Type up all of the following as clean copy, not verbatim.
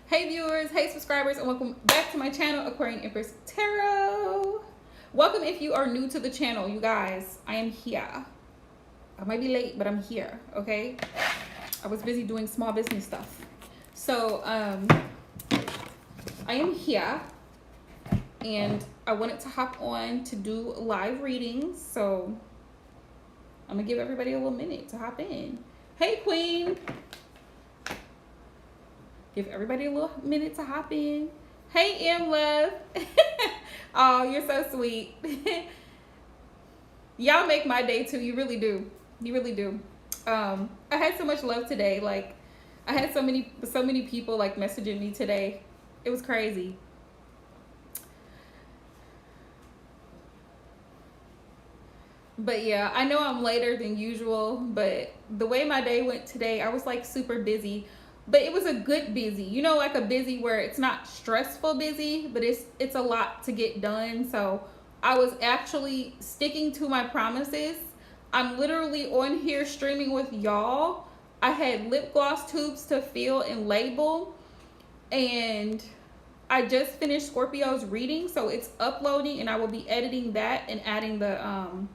Hey viewers, hey subscribers, and welcome back to my channel, Aquarian Empress Tarot. Welcome if you are new to the channel, you guys. I am here. I might be late, but I'm here, okay? I was busy doing small business stuff. So, I am here, and I wanted to hop on to do live readings, so I'm gonna give everybody a little minute to hop in. Hey, Queen. Give everybody a little minute to hop in. Hey, M Love. Oh, you're so sweet. Y'all make my day too. You really do. You really do. I had so much love today. Like, I had so many people like messaging me today. It was crazy. But yeah, I know I'm later than usual, but the way my day went today, I was like super busy. But it was a good busy, you know, like a busy where it's not stressful busy, but it's a lot to get done. So I was actually sticking to my promises. I'm literally on here streaming with y'all. I had lip gloss tubes to fill and label, and I just finished Scorpio's reading, so it's uploading, and I will be editing that and adding the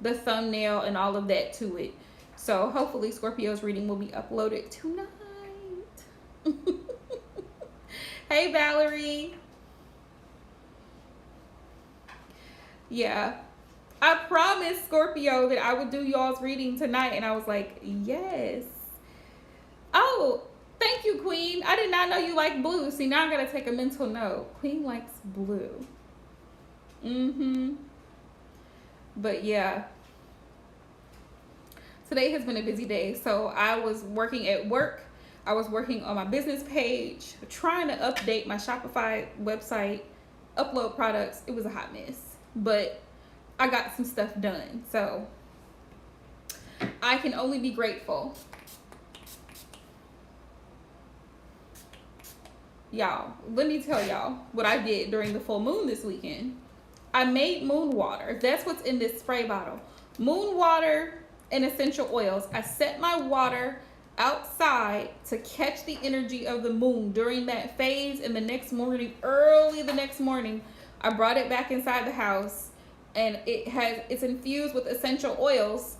thumbnail and all of that to it. So hopefully Scorpio's reading will be uploaded tonight. Hey Valerie. Yeah, I promised Scorpio that I would do y'all's reading tonight, and I was like, yes. Oh, thank you, Queen. I did not know you like blue. See, now I gotta take a mental note. Queen likes blue. But yeah, today has been a busy day. So I was working at work. I was working on my business page, trying to update my Shopify website, upload products. It was a hot mess, but I got some stuff done. So I can only be grateful. Y'all, let me tell y'all what I did during the full moon this weekend. I made moon water. That's what's in this spray bottle. Moon water and essential oils. I set my water outside to catch the energy of the moon during that phase, and the next morning, early the next morning, I brought it back inside the house, and it's infused with essential oils.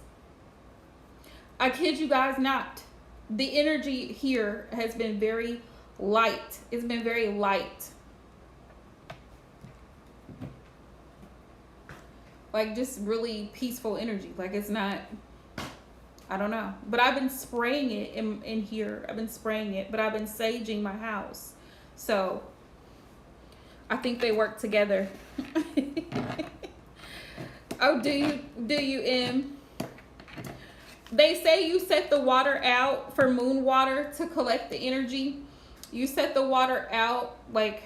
I kid you guys not. The energy here has been very light. It's been very light. Like, just really peaceful energy. Like, it's not, I don't know. But I've been spraying it in here. I've been spraying it. But I've been saging my house. So I think they work together. Oh, do you, M? They say you set the water out for moon water to collect the energy. You set the water out like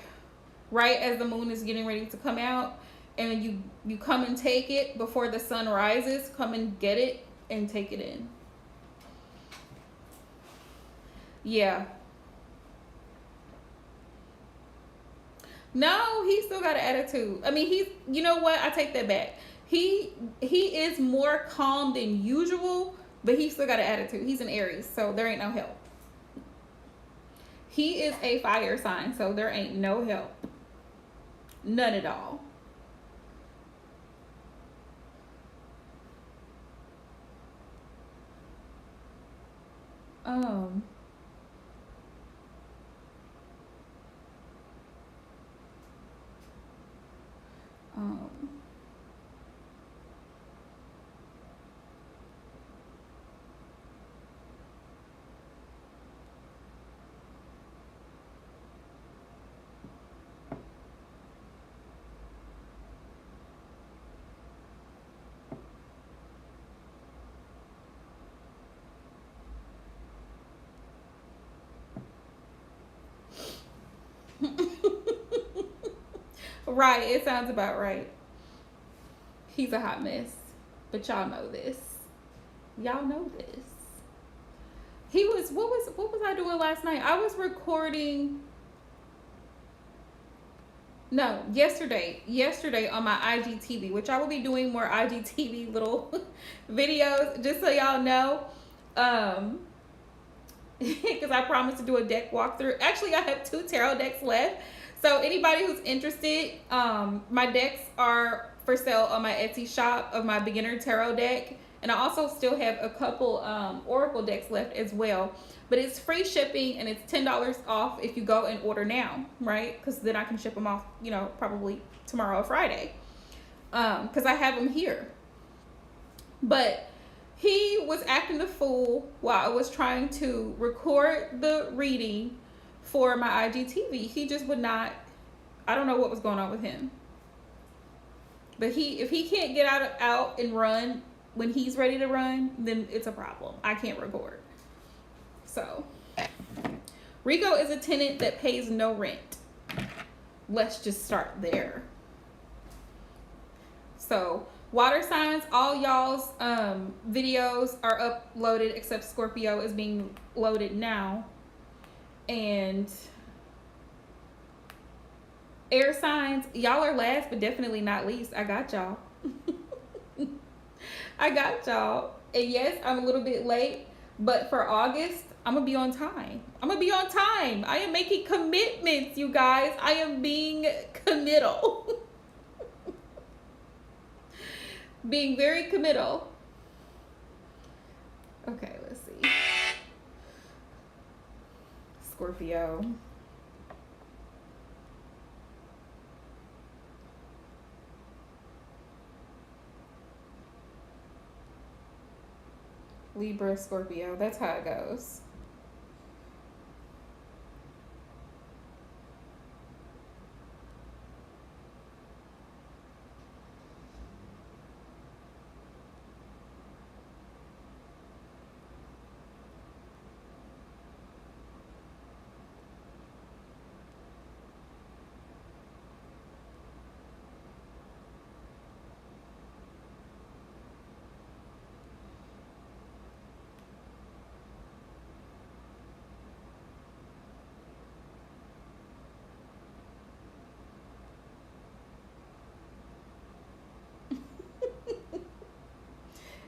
right as the moon is getting ready to come out. And you come and take it before the sun rises. Come and get it and take it in. Yeah. No, he still got an attitude. I mean, you know what? I take that back. He is more calm than usual, but he still got an attitude. He's an Aries, so there ain't no help. He is a fire sign, so there ain't no help. None at all. Um, right, it sounds about right. He's a hot mess, but y'all know this. Y'all know this. He was, what was I doing last night? I was recording, no, yesterday on my IGTV, which I will be doing more IGTV little videos, just so y'all know. because I promised to do a deck walkthrough. Actually, I have 2 tarot decks left. So anybody who's interested, my decks are for sale on my Etsy shop of my beginner tarot deck. And I also still have a couple Oracle decks left as well. But it's free shipping and it's $10 off if you go and order now, right? Because then I can ship them off, you know, probably tomorrow or Friday. Because I have them here. But he was acting the fool while I was trying to record the reading for my IGTV. He just would not. I don't know what was going on with him. But if he can't get out and run when he's ready to run, then it's a problem. I can't record. So, Rico is a tenant that pays no rent. Let's just start there. So, water signs, all y'all's videos are uploaded except Scorpio is being loaded now. And air signs, y'all are last but definitely not least. I got y'all. I got y'all. And yes, I'm a little bit late, but for August, I'm going to be on time. I'm going to be on time. I am making commitments, you guys. I am being committal. Being very committal. Okay, let's see. Scorpio. Libra, Scorpio. That's how it goes.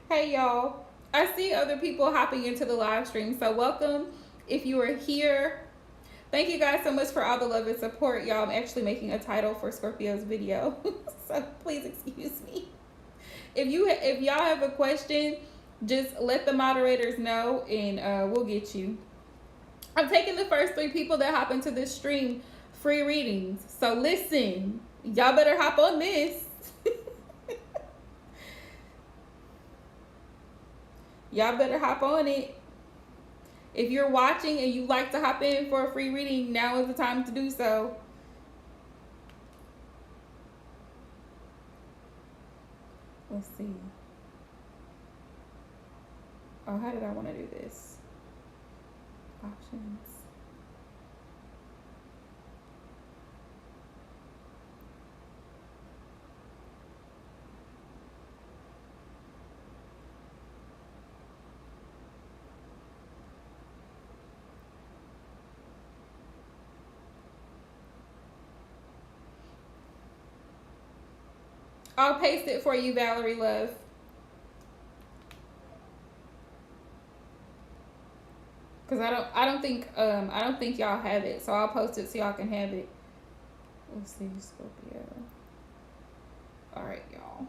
Hey y'all, I see other people hopping into the live stream, so welcome if you are here. Thank you guys so much for all the love and support, y'all. I'm actually making a title for Scorpio's video, so please excuse me. If y'all have a question, just let the moderators know and we'll get you. I'm taking the first 3 people that hop into this stream free readings, so listen, y'all better hop on this. Y'all better hop on it. If you're watching and you like to hop in for a free reading, now is the time to do so. Let's see. Oh, how did I want to do this? Options. I'll paste it for you, Valerie Love. Cause I don't think y'all have it, so I'll post it so y'all can have it. Let's see, Scorpio. All right, y'all.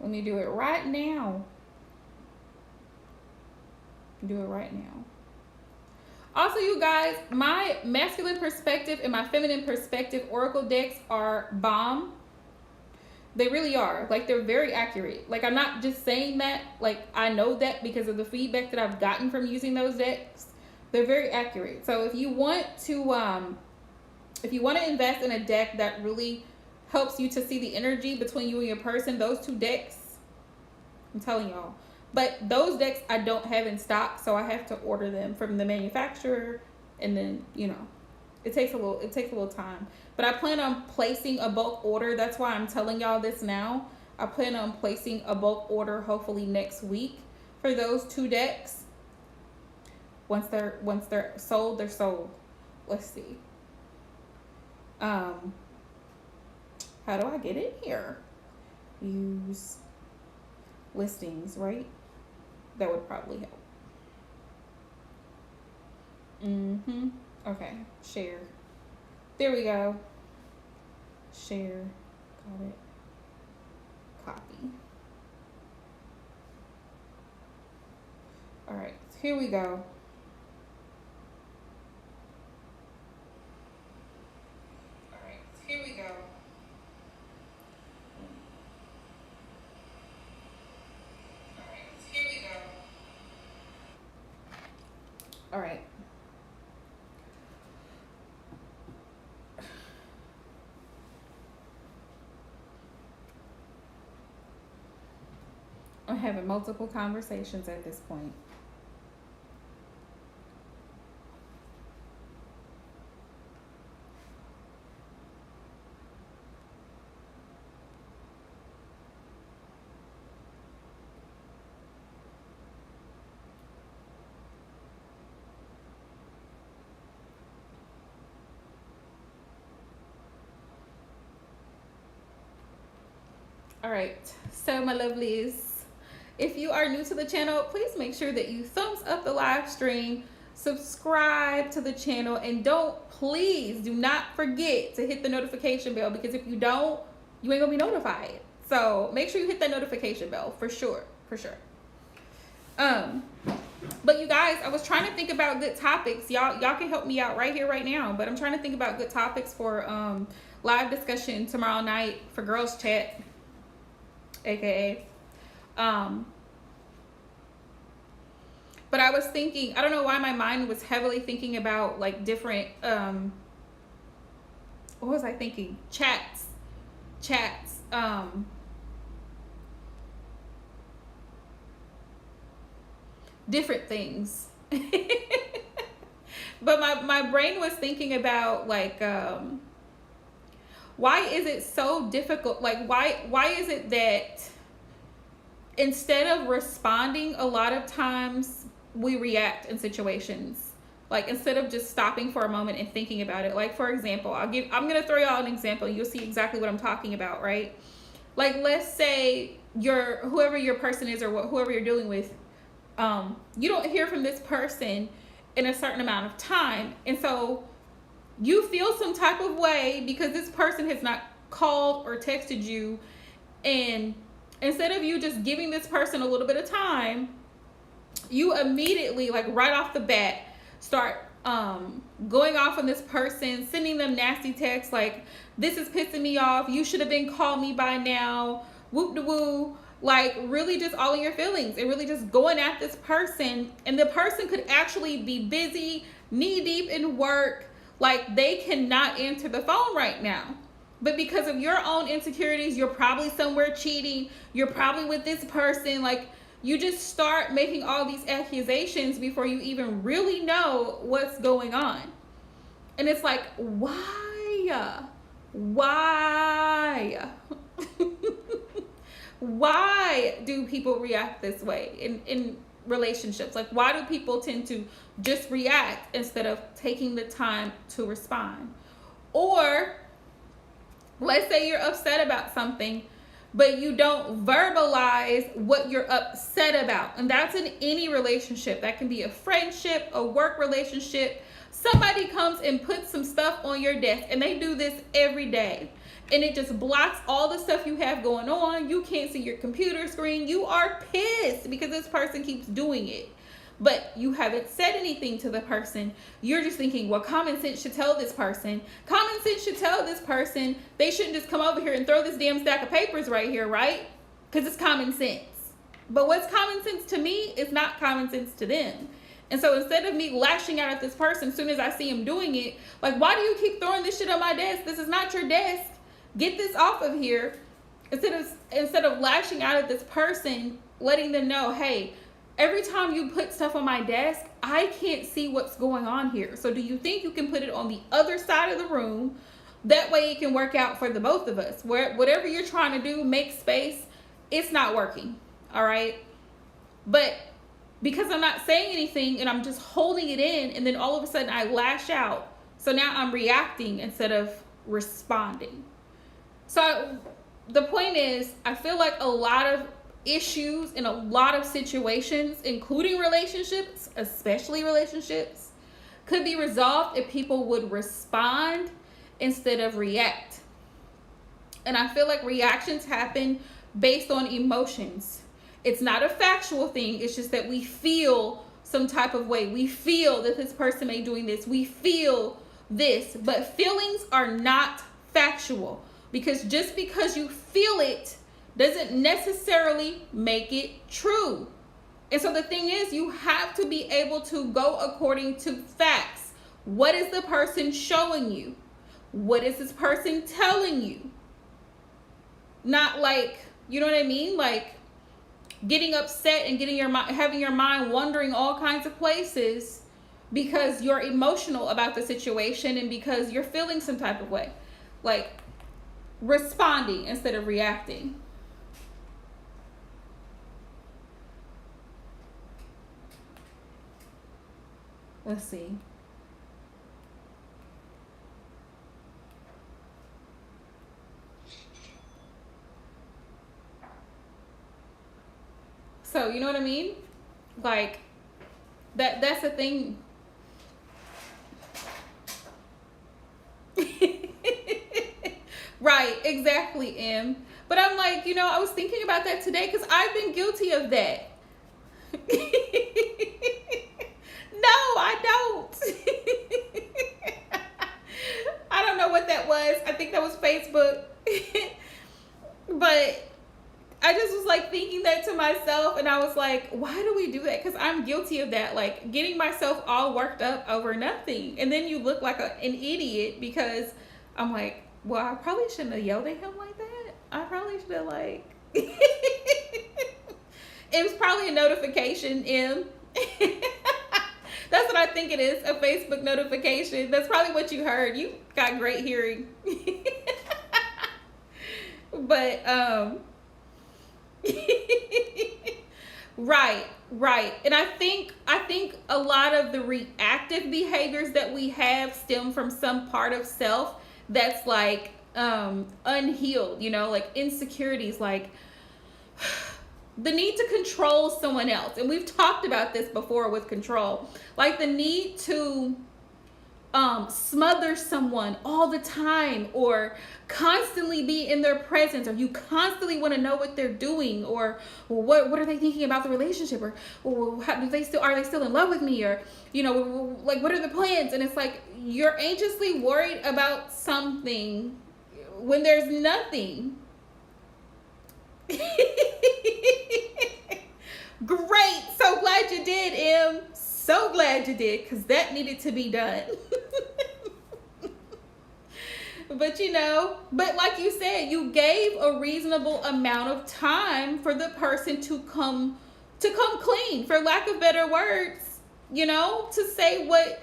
Let me do it right now. Do it right now. Also, you guys, my masculine perspective and my feminine perspective oracle decks are bomb. They really are. Like, they're very accurate. Like, I'm not just saying that. Like, I know that because of the feedback that I've gotten from using those decks. They're very accurate. So if you want to invest in a deck that really helps you to see the energy between you and your person, those 2 decks, I'm telling y'all. But those decks I don't have in stock, so I have to order them from the manufacturer, and then, you know, it takes a little time. But I plan on placing a bulk order. That's why I'm telling y'all this now. I plan on placing a bulk order hopefully next week for those 2 decks. Once they're sold, they're sold. Let's see. How do I get in here? Use listings, right? That would probably help. Okay, share. There we go. Share. Got it. Copy. All right, here we go. All right, here we go. All right, here we go. All right. I'm having multiple conversations at this point. All right, so my lovelies, if you are new to the channel, please make sure that you thumbs up the live stream, subscribe to the channel, and please do not forget to hit the notification bell, because if you don't, you ain't gonna be notified. So make sure you hit that notification bell for sure, for sure. But you guys, I was trying to think about good topics. Y'all can help me out right here, right now. But I'm trying to think about good topics for live discussion tomorrow night for Girls Chat, aka. But I was thinking, I don't know why my mind was heavily thinking about like different, what was I thinking? Chats, different things. But my brain was thinking about like, why is it so difficult? Like, why is it that instead of responding, a lot of times we react in situations? Like, instead of just stopping for a moment and thinking about it. Like, for example, I'm gonna throw y'all an example. You'll see exactly what I'm talking about, right? Like, let's say whoever your person is, or whoever you're dealing with, you don't hear from this person in a certain amount of time, and so you feel some type of way because this person has not called or texted you, and instead of you just giving this person a little bit of time, you immediately, like right off the bat, start going off on this person, sending them nasty texts like, this is pissing me off, you should have been called me by now, whoop de woo. Like, really just all in your feelings and really just going at this person. And the person could actually be busy, knee deep in work, like they cannot answer the phone right now. But because of your own insecurities, you're probably somewhere cheating, you're probably with this person, like you just start making all these accusations before you even really know what's going on. And it's like, why? Why do people react this way in relationships? Like, why do people tend to just react instead of taking the time to respond? Or let's say you're upset about something, but you don't verbalize what you're upset about. And that's in any relationship. That can be a friendship, a work relationship. Somebody comes and puts some stuff on your desk, and they do this every day. And it just blocks all the stuff you have going on. You can't see your computer screen. You are pissed because this person keeps doing it. But you haven't said anything to the person. You're just thinking, well, common sense should tell this person. Common sense should tell this person they shouldn't just come over here and throw this damn stack of papers right here, right? Because it's common sense. But what's common sense to me is not common sense to them. And so instead of me lashing out at this person as soon as I see him doing it, like, why do you keep throwing this shit on my desk? This is not your desk. Get this off of here. Instead of lashing out at this person, letting them know, hey, every time you put stuff on my desk, I can't see what's going on here. So do you think you can put it on the other side of the room? That way it can work out for the both of us. Whatever you're trying to do, make space, it's not working. All right. But because I'm not saying anything and I'm just holding it in, and then all of a sudden I lash out. So now I'm reacting instead of responding. So the point is, I feel like a lot of issues in a lot of situations, including relationships, especially relationships, could be resolved if people would respond instead of react. And I feel like reactions happen based on emotions. It's not a factual thing. It's just that we feel some type of way. We feel that this person may be doing this. We feel this. But feelings are not factual. Because just because you feel it doesn't necessarily make it true. And so the thing is, you have to be able to go according to facts. What is the person showing you? What is this person telling you? Not like, you know what I mean? Like getting upset and having your mind wandering all kinds of places because you're emotional about the situation and because you're feeling some type of way. Like responding instead of reacting. Let's see. So, you know what I mean? Like that's the thing. Right, exactly, Em. But I'm like, I was thinking about that today because I've been guilty of that. No, I don't. I don't know what that was. I think that was Facebook. But I just was like thinking that to myself, and I was like, why do we do that? Because I'm guilty of that, like getting myself all worked up over nothing. And then you look like an idiot because I'm like, well, I probably shouldn't have yelled at him like that. I probably should have like, it was probably a notification, Em. That's what I think it is, a Facebook notification. That's probably what you heard. You got great hearing. But, right. And I think a lot of the reactive behaviors that we have stem from some part of self that's like unhealed, like insecurities, like the need to control someone else. And we've talked about this before with control, like the need to smother someone all the time, or constantly be in their presence, or you constantly want to know what they're doing, or what are they thinking about the relationship, or how, are they still in love with me, or like what are the plans? And it's like you're anxiously worried about something when there's nothing. Great, so glad you did, Em. So glad you did, because that needed to be done. But like you said, you gave a reasonable amount of time for the person to come clean, for lack of better words, to say what,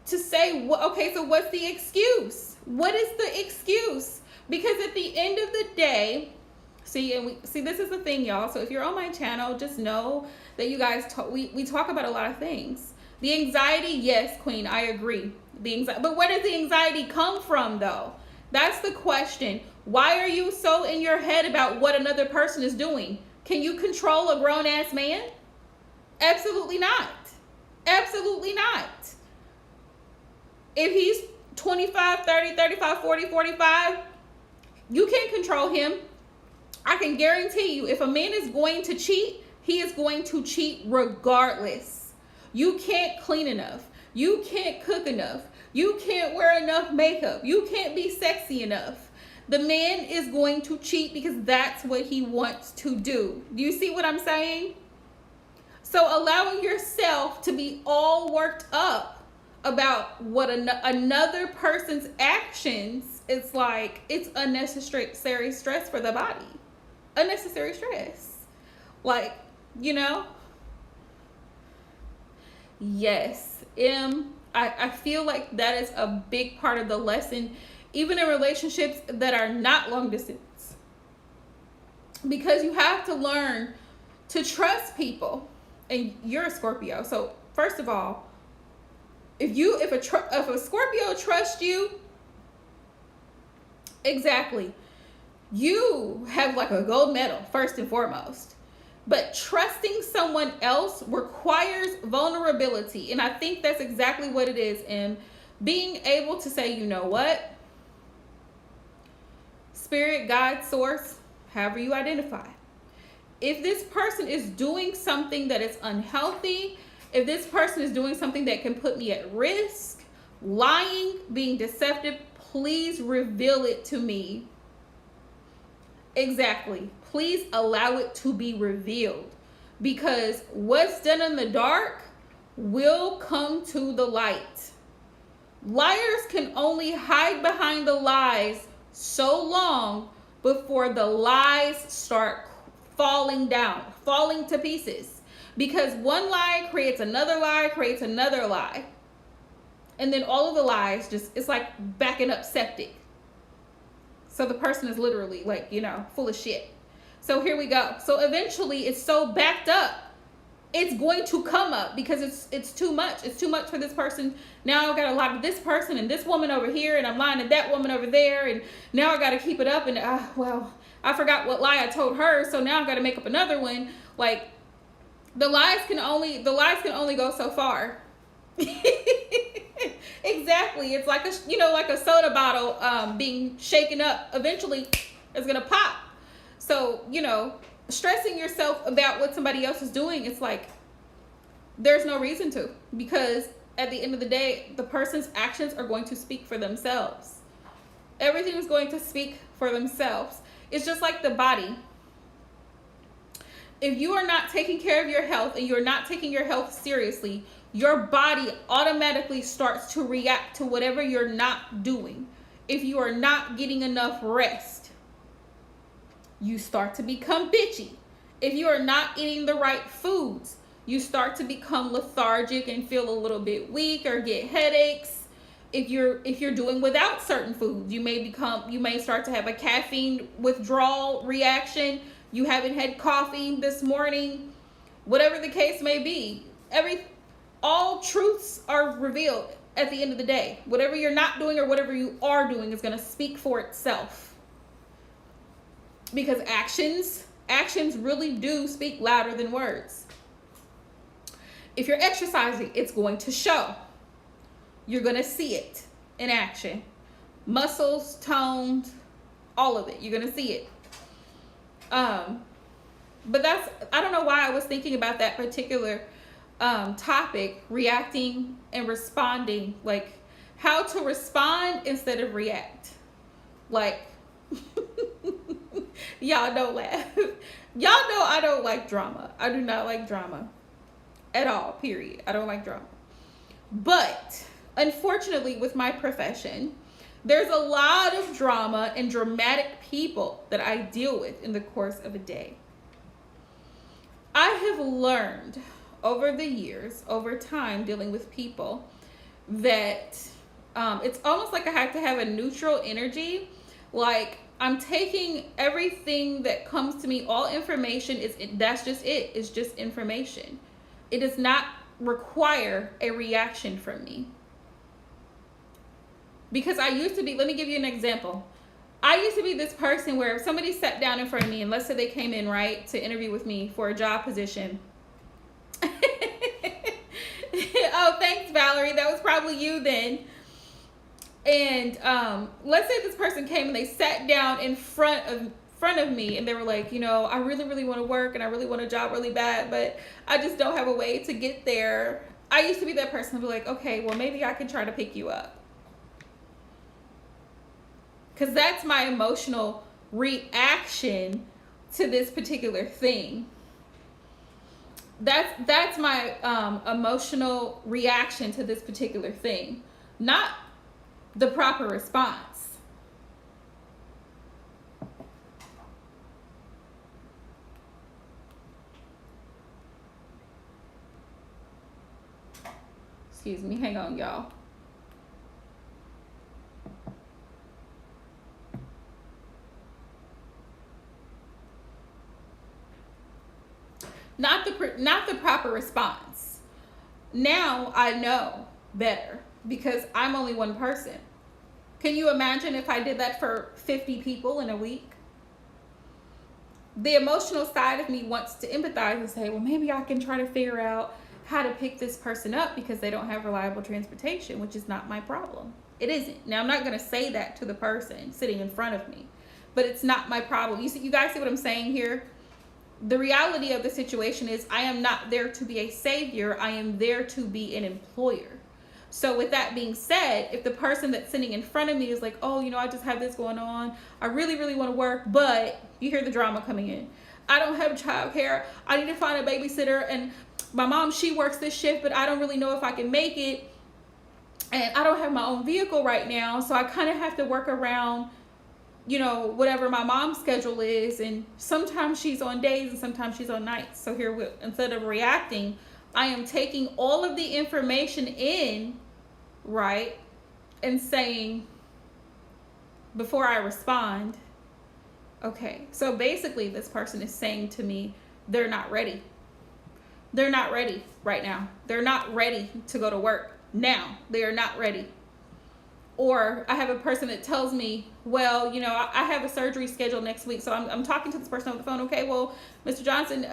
okay, so what's the excuse? What is the excuse? Because at the end of the day, see, this is the thing, y'all. So if you're on my channel, just know that you guys we talk about a lot of things. The anxiety, yes, Queen, I agree. But where does the anxiety come from, though? That's the question. Why are you so in your head about what another person is doing? Can you control a grown-ass man? Absolutely not. Absolutely not. If he's 25, 30, 35, 40, 45, you can't control him. I can guarantee you, if a man is going to cheat, he is going to cheat regardless. You can't clean enough. You can't cook enough. You can't wear enough makeup. You can't be sexy enough. The man is going to cheat because that's what he wants to do. Do you see what I'm saying? So allowing yourself to be all worked up about what another person's actions, it's like, it's unnecessary stress for the body. Unnecessary stress. Like, yes, I feel like that is a big part of the lesson, even in relationships that are not long distance, because you have to learn to trust people. And you're a Scorpio, so first of all, if a Scorpio trusts you, exactly, you have like a gold medal first and foremost. But trusting someone else requires vulnerability. And I think that's exactly what it is. And being able to say, you know what? Spirit, God, source, however you identify. If this person is doing something that is unhealthy, if this person is doing something that can put me at risk, lying, being deceptive, please reveal it to me. Exactly. Please allow it to be revealed, because what's done in the dark will come to the light. Liars can only hide behind the lies so long before the lies start falling down, falling to pieces. Because one lie creates another lie, creates another lie. And then all of the lies just, it's like backing up septic. So the person is literally like, full of shit. So here we go. So eventually it's so backed up, it's going to come up because it's too much. It's too much for this person. Now I've got to lie to this person and this woman over here, and I'm lying to that woman over there, and now I got to keep it up. And well, I forgot what lie I told her, so now I've got to make up another one. Like the lies can only go so far. Exactly. It's like a soda bottle being shaken up. Eventually, it's gonna pop. So stressing yourself about what somebody else is doing, it's like there's no reason to, because at the end of the day, the person's actions are going to speak for themselves. Everything is going to speak for themselves. It's just like the body. If you are not taking care of your health and you're not taking your health seriously, your body automatically starts to react to whatever you're not doing. If you are not getting enough rest, you start to become bitchy. If you are not eating the right foods, you start to become lethargic and feel a little bit weak or get headaches. If you're doing without certain foods, you may start to have a caffeine withdrawal reaction. You haven't had coffee this morning, whatever the case may be. All truths are revealed at the end of the day. Whatever you're not doing or whatever you are doing is going to speak for itself. Because actions really do speak louder than words. If you're exercising, it's going to show. You're going to see it in action. Muscles, toned, all of it. You're going to see it. But I don't know why I was thinking about that particular topic, reacting and responding, like how to respond instead of react. Like, y'all don't laugh. Y'all know I don't like drama. I do not like drama at all, period. I don't like drama. But unfortunately, with my profession, there's a lot of drama and dramatic people that I deal with in the course of a day. I have learned over the years, over time, dealing with people, that it's almost like I have to have a neutral energy. Like I'm taking everything that comes to me, all information that's just it. It's just information. It does not require a reaction from me. Because I used to be, let me give you an example. I used to be this person where if somebody sat down in front of me and let's say they came in, right, to interview with me for a job position. Oh, thanks, Valerie. That was probably you then. And let's say this person came and they sat down in front of me and they were like, I really, really want to work and I really want a job really bad, but I just don't have a way to get there. I used to be that person who'd be like, okay, well, maybe I can try to pick you up. Because that's my emotional reaction to this particular thing. That's my emotional reaction to this particular thing, not the proper response. Excuse me, hang on, y'all. Not the proper response. Now I know better because I'm only one person. Can you imagine if I did that for 50 people in a week? the emotional side of me wants to empathize and say, well, maybe I can try to figure out how to pick this person up because they don't have reliable transportation, which is not my problem. It isn't. Now, I'm not going to say that to the person sitting in front of me, but it's not my problem. You guys see what I'm saying here? The reality of the situation is I am not there to be a savior. I am there to be an employer. So with that being said, if the person that's sitting in front of me is like, oh, I just have this going on. I really, really want to work, but you hear the drama coming in. I don't have childcare. I need to find a babysitter, and my mom, she works this shift, but I don't really know if I can make it. And I don't have my own vehicle right now, so I kind of have to work around, whatever my mom's schedule is. And sometimes she's on days and sometimes she's on nights. So here, instead of reacting, I am taking all of the information in, right, and saying, before I respond, okay, so basically this person is saying to me, they're not ready. They're not ready right now. They're not ready to go to work now. They are not ready. Or I have a person that tells me, well, I have a surgery scheduled next week. So I'm talking to this person on the phone. Okay, well, Mr. Johnson,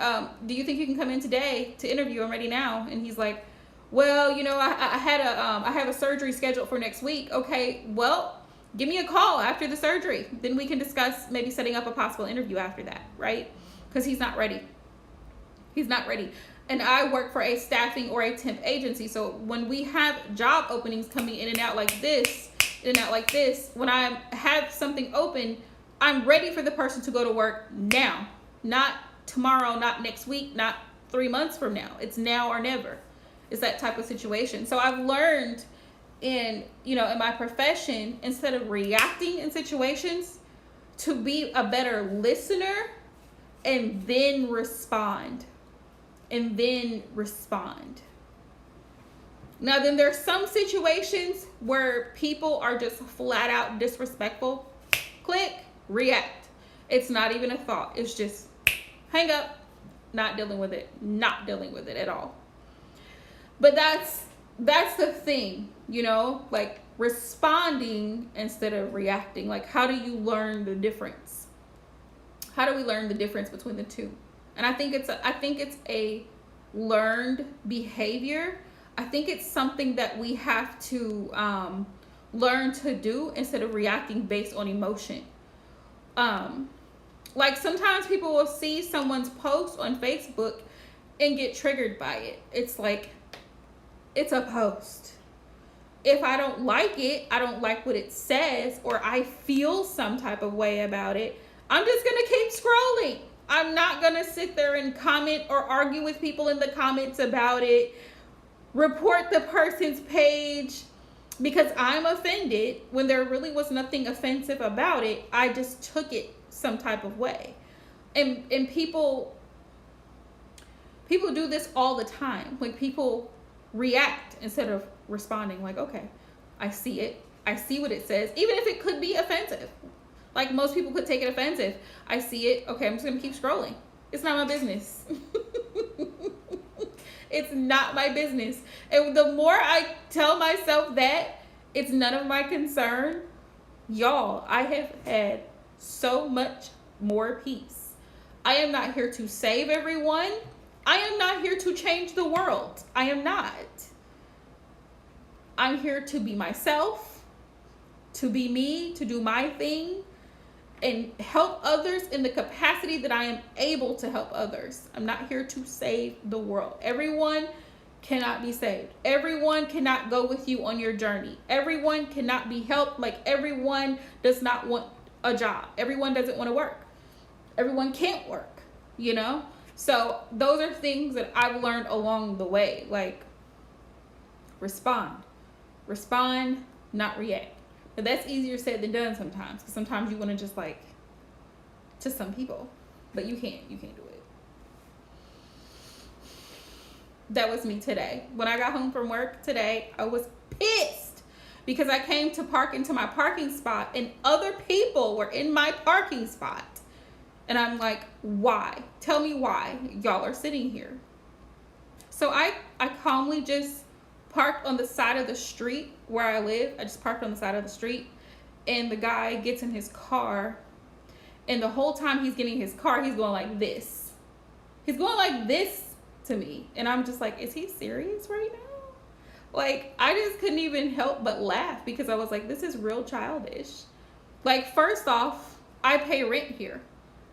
do you think you can come in today to interview? I'm ready now. And he's like, well, I have a surgery scheduled for next week. Okay, well, give me a call after the surgery. Then we can discuss maybe setting up a possible interview after that, right? Because he's not ready. He's not ready. And I work for a staffing or a temp agency. So when we have job openings coming in and out like this, when I have something open, I'm ready for the person to go to work now. Not tomorrow, not next week, not 3 months from now. It's now or never. It's that type of situation. So I've learned in my profession, instead of reacting in situations, to be a better listener and then respond. Now, then there's some situations where people are just flat out disrespectful. Click, react. It's not even a thought. It's just hang up, not dealing with it at all. But that's the thing, like responding instead of reacting. Like, how do you learn the difference? How do we learn the difference between the two? And I think it's a learned behavior. I think it's something that we have to learn to do instead of reacting based on emotion. Like sometimes people will see someone's post on Facebook and get triggered by it. It's like, it's a post. If I don't like it, I don't like what it says, or I feel some type of way about it, I'm just going to keep scrolling. I'm not going to sit there and comment or argue with people in the comments about it, report the person's page because I'm offended when there really was nothing offensive about it. I just took it some type of way. And people do this all the time. Like, people react instead of responding. Like, okay, I see it. I see what it says, even if it could be offensive. Like, most people could take it offensive. I see it. Okay, I'm just going to keep scrolling. It's not my business. It's not my business. And the more I tell myself that it's none of my concern, y'all, I have had so much more peace. I am not here to save everyone. I am not here to change the world. I am not. I'm here to be myself, to be me, to do my thing, and help others in the capacity that I am able to help others. I'm not here to save the world. Everyone cannot be saved. Everyone cannot go with you on your journey. Everyone cannot be helped. Like, everyone does not want a job. Everyone doesn't want to work. Everyone can't work, So those are things that I've learned along the way. Like, respond, not react. But that's easier said than done sometimes. Because sometimes you want to just to some people. But you can't do it. That was me today. When I got home from work today, I was pissed. Because I came to park into my parking spot and other people were in my parking spot. And I'm like, why? Tell me why y'all are sitting here. So I calmly just parked on the side of the street where I live. I just parked on the side of the street, and the guy gets in his car And the whole time he's getting his car, he's going like this. He's going like this to me. And I'm just like, is he serious right now? Like, I just couldn't even help but laugh because I was like, this is real childish. Like, first off, I pay rent here.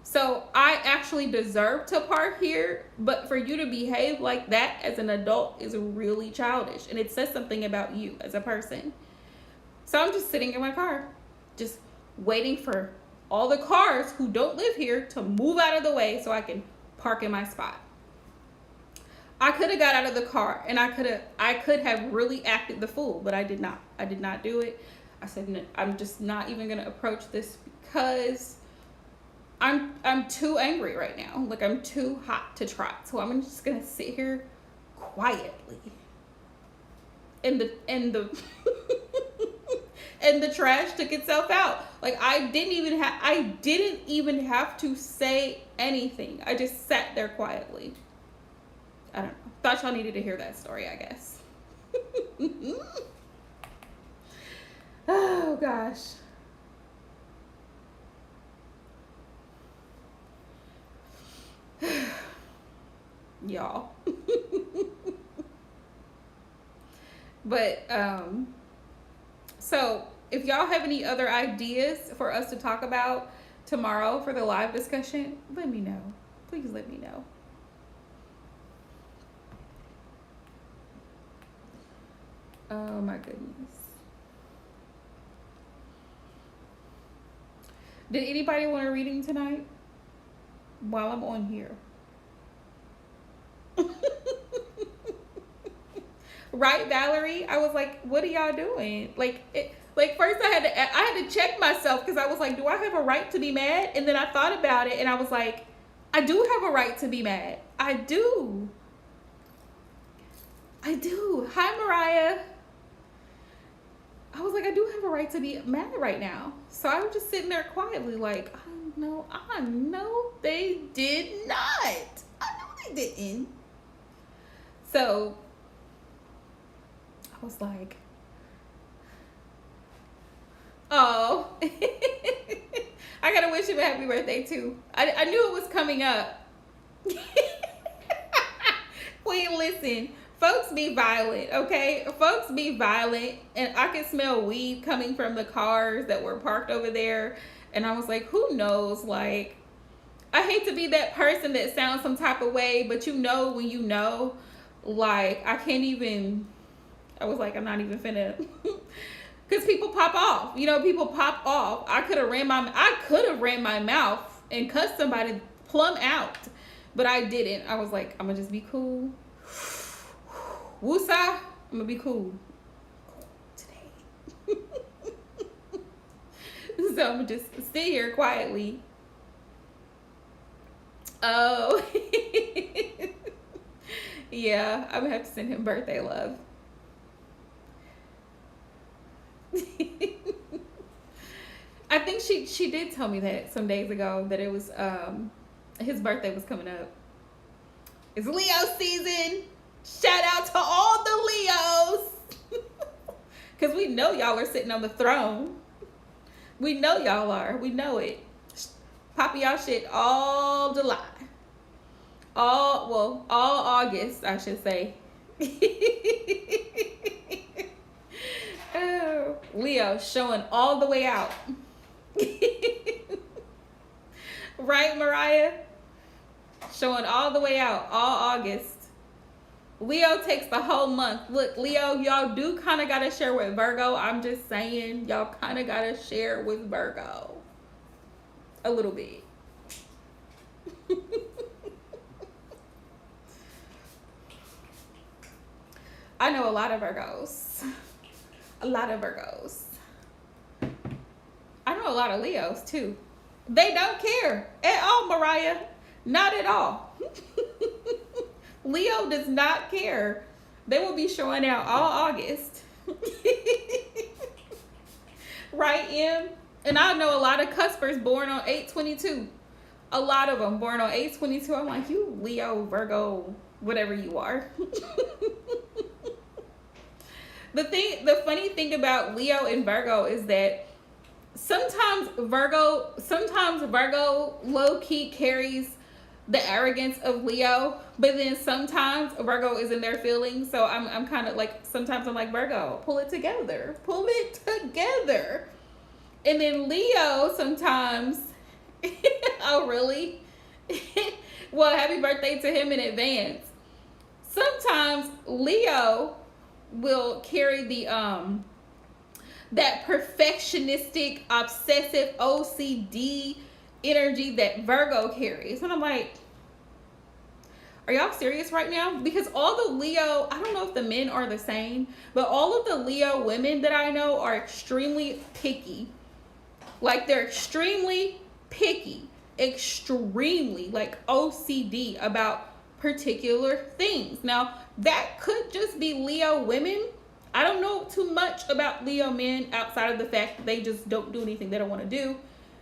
So I actually deserve to park here. But for you to behave like that as an adult is really childish. And it says something about you as a person. So I'm just sitting in my car, just waiting for all the cars who don't live here to move out of the way so I can park in my spot. I could have got out of the car and I could have really acted the fool, but I did not. I did not do it. I said, no, I'm just not even going to approach this because I'm too angry right now. Like, I'm too hot to trot. So I'm just going to sit here quietly. And the and the trash took itself out. Like, I didn't even have to say anything. I just sat there quietly. I don't know. Thought y'all needed to hear that story, I guess. Oh, gosh. Y'all. But, so if y'all have any other ideas for us to talk about tomorrow for the live discussion, let me know. Please let me know. Oh my goodness. Did anybody want a reading tonight while I'm on here? Right, Valerie? I was like, what are y'all doing? Like first I had to check myself because I was like, do I have a right to be mad? And then I thought about it and I was like, I do have a right to be mad. I do. Hi, Mariah. I was like, I do have a right to be mad right now. So I was just sitting there quietly like, I know they did not. I know they didn't. So I was like, oh, I gotta wish him a happy birthday too. I knew it was coming up. Wait, listen. Folks be violent, okay? Folks be violent, and I could smell weed coming from the cars that were parked over there, and I was like, who knows? Like, I hate to be that person that sounds some type of way, but you know when you know, like, I was like, I'm not even finna, because people pop off, people pop off. I could have ran my mouth and cussed somebody plumb out, but I didn't. I was like, I'm gonna just be cool. Woosah, I'm gonna be cool today. So I'm gonna just sit here quietly. Oh, yeah, I'm gonna have to send him birthday love. I think she did tell me that some days ago that it was his birthday was coming up. It's Leo season. Shout out to all the Leos. Because we know y'all are sitting on the throne. We know y'all are. We know it. Poppy y'all shit all July. All August, I should say. Oh, Leo showing all the way out. Right, Mariah? Showing all the way out, all August. Leo takes the whole month. Look, Leo, y'all do kind of got to share with Virgo. I'm just saying, y'all kind of got to share with Virgo. A little bit. I know a lot of Virgos. A lot of Virgos. I know a lot of Leos, too. They don't care at all, Mariah. Not at all. Leo does not care. They will be showing out all August. Right, Em? And I know a lot of cuspers born on 8/22. A lot of them born on 8/22. I'm like, you Leo, Virgo, whatever you are. The funny thing about Leo and Virgo is that sometimes Virgo low key carries the arrogance of Leo, but then sometimes Virgo is in their feelings. So I'm kind of like, sometimes I'm like, Virgo, pull it together, pull it together. And then Leo sometimes, oh really? Well, happy birthday to him in advance. Sometimes Leo will carry the that perfectionistic, obsessive OCD energy that Virgo carries. And I'm like, are y'all serious right now? Because all the Leo, I don't know if the men are the same, but all of the Leo women that I know are extremely picky. Like, they're extremely picky, extremely like OCD about particular things. Now, that could just be Leo women. I don't know too much about Leo men outside of the fact that they just don't do anything they don't want to do.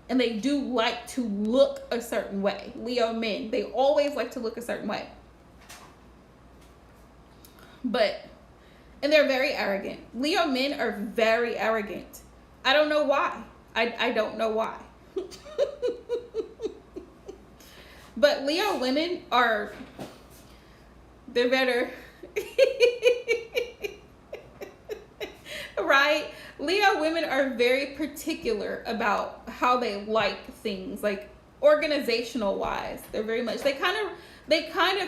And they do like to look a certain way. Leo men, they always like to look a certain way. And they're very arrogant. Leo men are very arrogant. I don't know why. I don't know why. But Leo women they're better. Right? Leo women are very particular about how they like things, like organizational wise. They're very much, they kind of,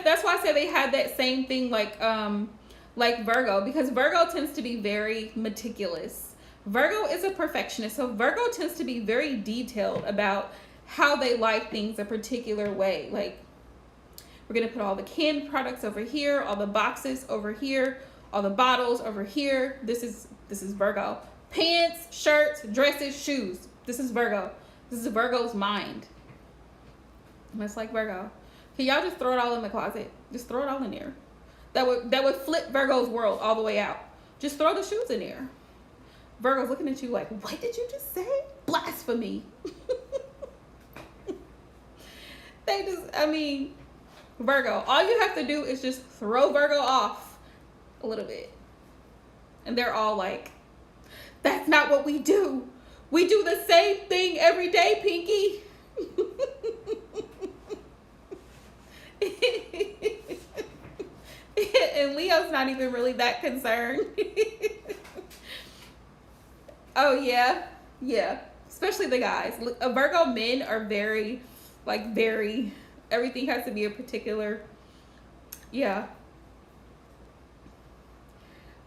that's why I say they had that same thing like Virgo, because Virgo tends to be very meticulous. Virgo is a perfectionist, so Virgo tends to be very detailed about how they like things a particular way. Like, we're gonna put all the canned products over here, all the boxes over here, all the bottles over here. This is Virgo. Pants, shirts, dresses, shoes. This is Virgo. This is Virgo's mind. And it's like, Virgo, can y'all just throw it all in the closet? Just throw it all in there. That would flip Virgo's world all the way out. Just throw the shoes in there. Virgo's looking at you like, what did you just say? Blasphemy. Virgo, all you have to do is just throw Virgo off a little bit. And they're all like, that's not what we do. We do the same thing every day, Pinky. And Leo's not even really that concerned. Oh, yeah. Yeah. Especially the guys. Virgo men are very, everything has to be a particular, yeah.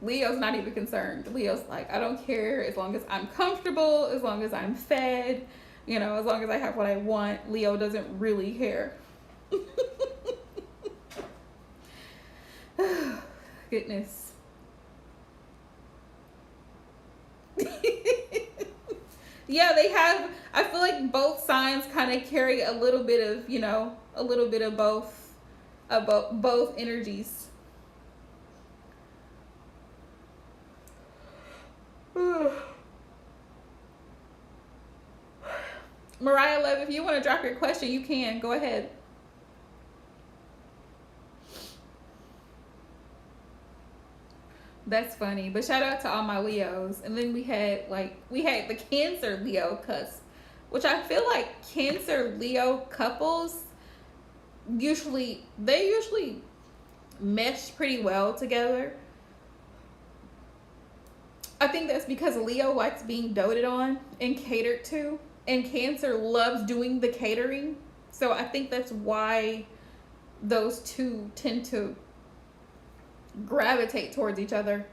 Leo's not even concerned. Leo's like, I don't care as long as I'm comfortable, as long as I'm fed, as long as I have what I want. Leo doesn't really care. Goodness. Yeah, I feel like both signs kind of carry a little bit of both energies. Mariah Love, if you want to drop your question, you can. Go ahead. That's funny. But shout out to all my Leos. And then we had the Cancer Leo cusp, which I feel like Cancer Leo couples usually mesh pretty well together. I think that's because Leo likes being doted on and catered to, and Cancer loves doing the catering. So I think that's why those two tend to gravitate towards each other.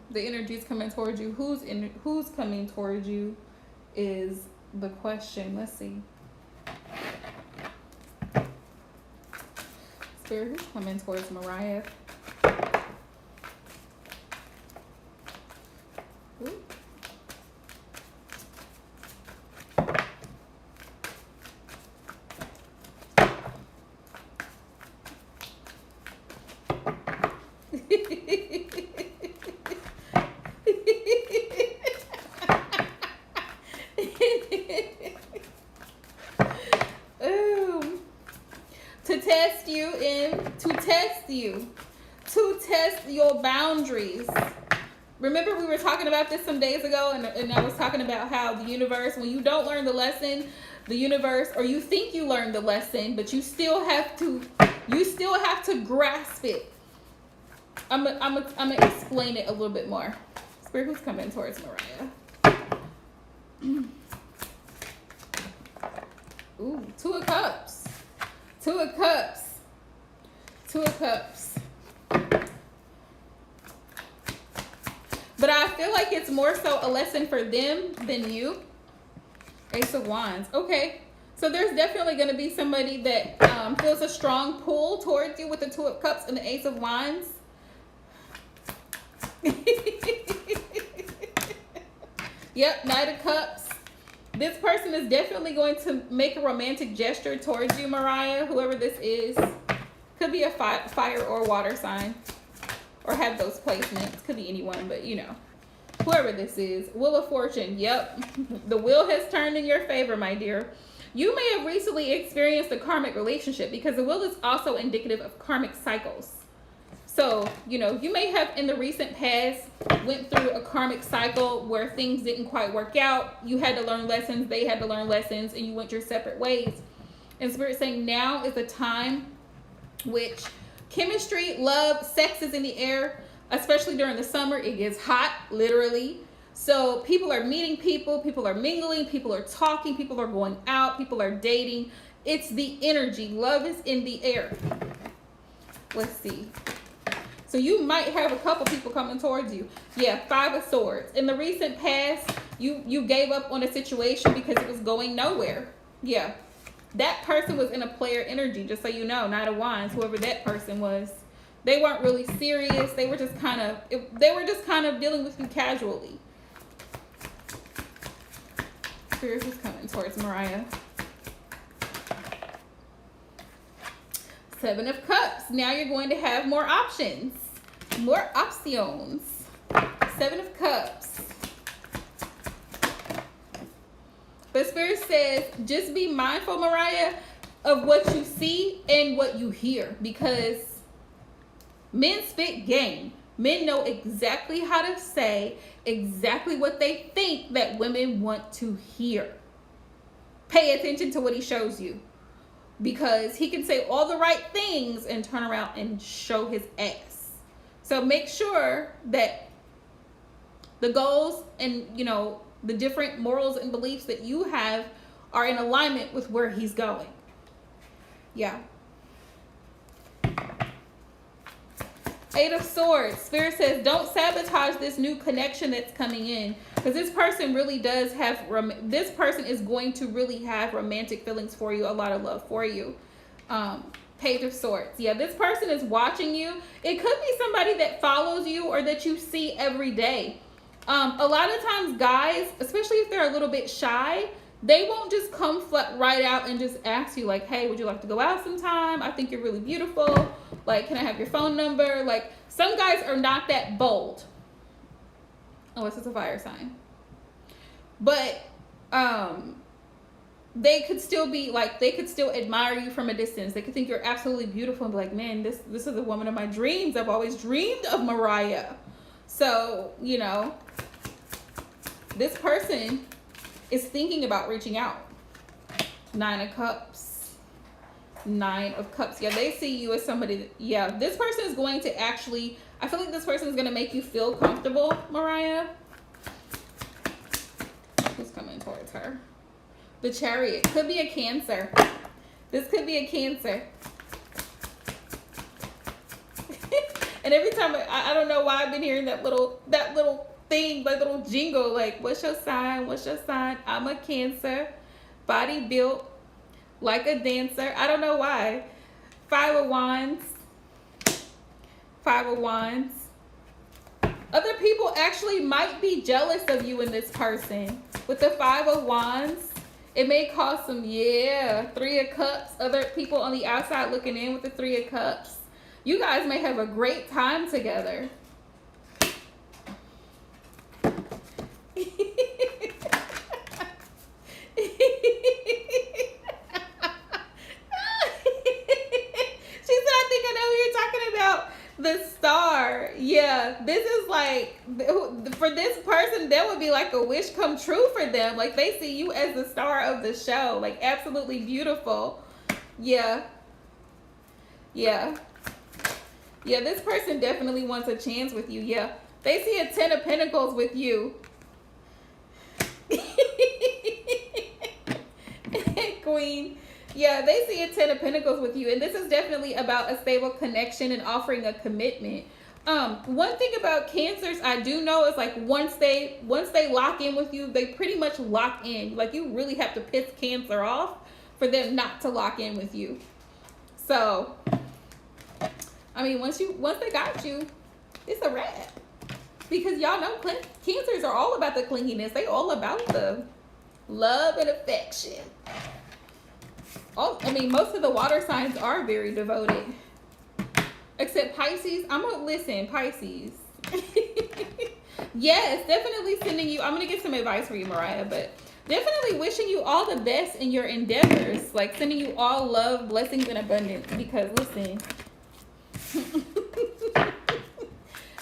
The energy is coming towards you. Who's coming towards you is the question. Let's see. Spirit, who's coming towards Mariah? Ooh. test you, to test your boundaries. Remember we were talking about this some days ago, and I was talking about how the universe, when you don't learn the lesson, the universe, or you think you learned the lesson, but you still have to grasp it. I'm gonna explain it a little bit more. Spirit, who's coming towards Mariah? Ooh, Two of Cups. Two of Cups. Two of Cups. But I feel like it's more so a lesson for them than you. Ace of Wands. Okay. So there's definitely going to be somebody that feels a strong pull towards you with the Two of Cups and the Ace of Wands. Yep, Knight of Cups. This person is definitely going to make a romantic gesture towards you, Mariah, whoever this is. Could be a fire or water sign. Or have those placements. Could be anyone, but you know. Whoever this is. Wheel of Fortune. Yep. The wheel has turned in your favor, my dear. You may have recently experienced a karmic relationship because the wheel is also indicative of karmic cycles. So, you know, you may have in the recent past went through a karmic cycle where things didn't quite work out. You had to learn lessons. They had to learn lessons, and you went your separate ways. And Spirit saying now is the time which chemistry, love, sex is in the air, especially during the summer. It gets hot, literally. So people are meeting people are mingling, people are talking, people are going out, people are dating. It's the energy. Love is in the air. Let's see. So you might have a couple people coming towards you. Yeah, Five of Swords. In the recent past, you gave up on a situation because it was going nowhere. Yeah. That person was in a player energy, just so you know. Knight of Wands, whoever that person was. They weren't really serious. They were just kind of dealing with you casually. Spirit is coming towards Mariah. Seven of Cups. Now you're going to have more options. More options. Seven of Cups. But Spirit says, just be mindful, Mariah, of what you see and what you hear. Because men spit game. Men know exactly how to say exactly what they think that women want to hear. Pay attention to what he shows you. Because he can say all the right things and turn around and show his ass. So make sure that the goals and, you know, the different morals and beliefs that you have are in alignment with where he's going. Yeah. Eight of Swords. Spirit says, don't sabotage this new connection that's coming in. Because this person really does have, this person is going to really have romantic feelings for you, a lot of love for you. Page of Swords. Yeah, this person is watching you. It could be somebody that follows you or that you see every day. A lot of times guys, especially if they're a little bit shy, they won't just come right out and just ask you like, hey, would you like to go out sometime? I think you're really beautiful. Like, can I have your phone number? Like, some guys are not that bold. Unless it's a fire sign. But they could still be like, they could still admire you from a distance. They could think you're absolutely beautiful and be like, man, this is the woman of my dreams. I've always dreamed of Mariah. So, you know, this person is thinking about reaching out. Nine of Cups. Nine of Cups. Yeah, they see you as somebody that, yeah, this person is going to actually, I feel like this person is going to make you feel comfortable, Mariah. Who's coming towards her? The Chariot. Could be a Cancer. This could be a Cancer. And every time, I don't know why I've been hearing that little thing, like little jingle, like, what's your sign? What's your sign? I'm a Cancer. Body built like a dancer. I don't know why. Five of Wands. Five of Wands. Other people actually might be jealous of you and this person. With the Five of Wands, it may cause some, yeah, Three of Cups. Other people on the outside looking in with the Three of Cups. You guys may have a great time together. She's not thinking I know who you're talking about. the star. Yeah, this is like, for this person, that would be like a wish come true for them. Like, they see you as the star of the show. Like, absolutely beautiful. Yeah. Yeah. Yeah, this person definitely wants a chance with you. Yeah. They see a 10 of Pentacles with you. Queen. Yeah, they see a 10 of Pentacles with you. And this is definitely about a stable connection and offering a commitment. One thing about Cancers I do know is, like, once they lock in with you, they pretty much lock in. Like, you really have to piss Cancer off for them not to lock in with you. So, I mean, once they got you, it's a wrap. Because y'all know Cancers are all about the clinginess. They all about the love and affection. I mean, most of the water signs are very devoted. Except Pisces. Listen, Pisces. Yes, definitely sending you. I'm going to get some advice for you, Mariah, but definitely wishing you all the best in your endeavors. Like, sending you all love, blessings, and abundance. Because, listen.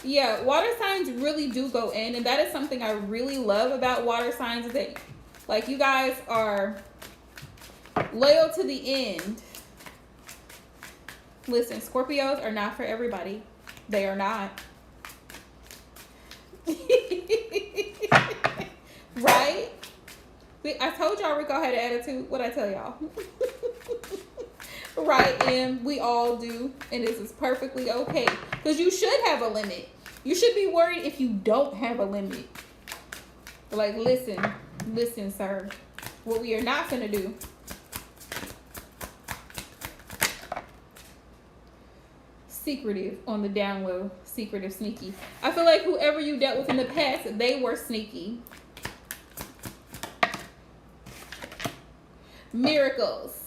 Yeah, water signs really do go in, and that is something I really love about water signs, is that, like, you guys are loyal to the end. Listen, Scorpios are not for everybody. They are not. Right? I told y'all Rico had an attitude. What'd I tell y'all? Right, and we all do, and this is perfectly okay. Because you should have a limit. You should be worried if you don't have a limit. Like, listen, sir. What we are not gonna do. Secretive on the down low. Secretive, sneaky. I feel like whoever you dealt with in the past, they were sneaky. Miracles.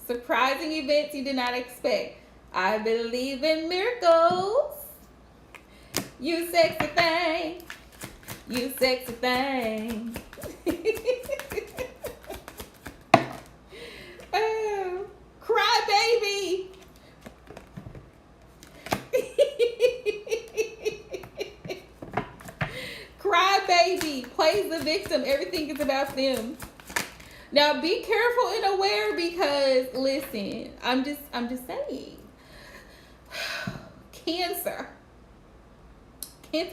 Surprising events you did not expect. I believe in miracles. You sexy thing. You sexy thing. Oh, cry baby. Cry baby. Plays the victim. Everything is about them. Now be careful and aware, because listen, I'm just saying. Cancer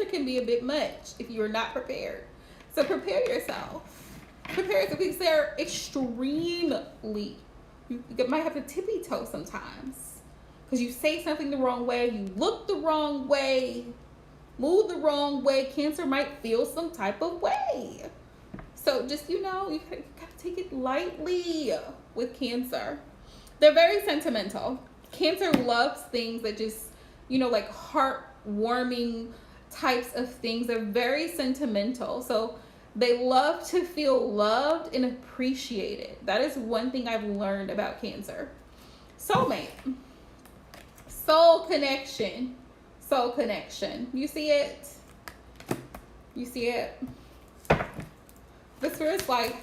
can be a bit much if you are not prepared. So prepare yourself. Prepare yourself, because they're extremely, you might have to tippy toe sometimes. Because you say something the wrong way, you look the wrong way, move the wrong way. Cancer might feel some type of way. So just, you gotta take it lightly with Cancer. They're very sentimental. Cancer loves things that just, like heartwarming types of things. They're very sentimental. So they love to feel loved and appreciated. That is one thing I've learned about Cancer. Soulmate. Soul connection. Soul connection. You see it? You see it? The Spirit's like,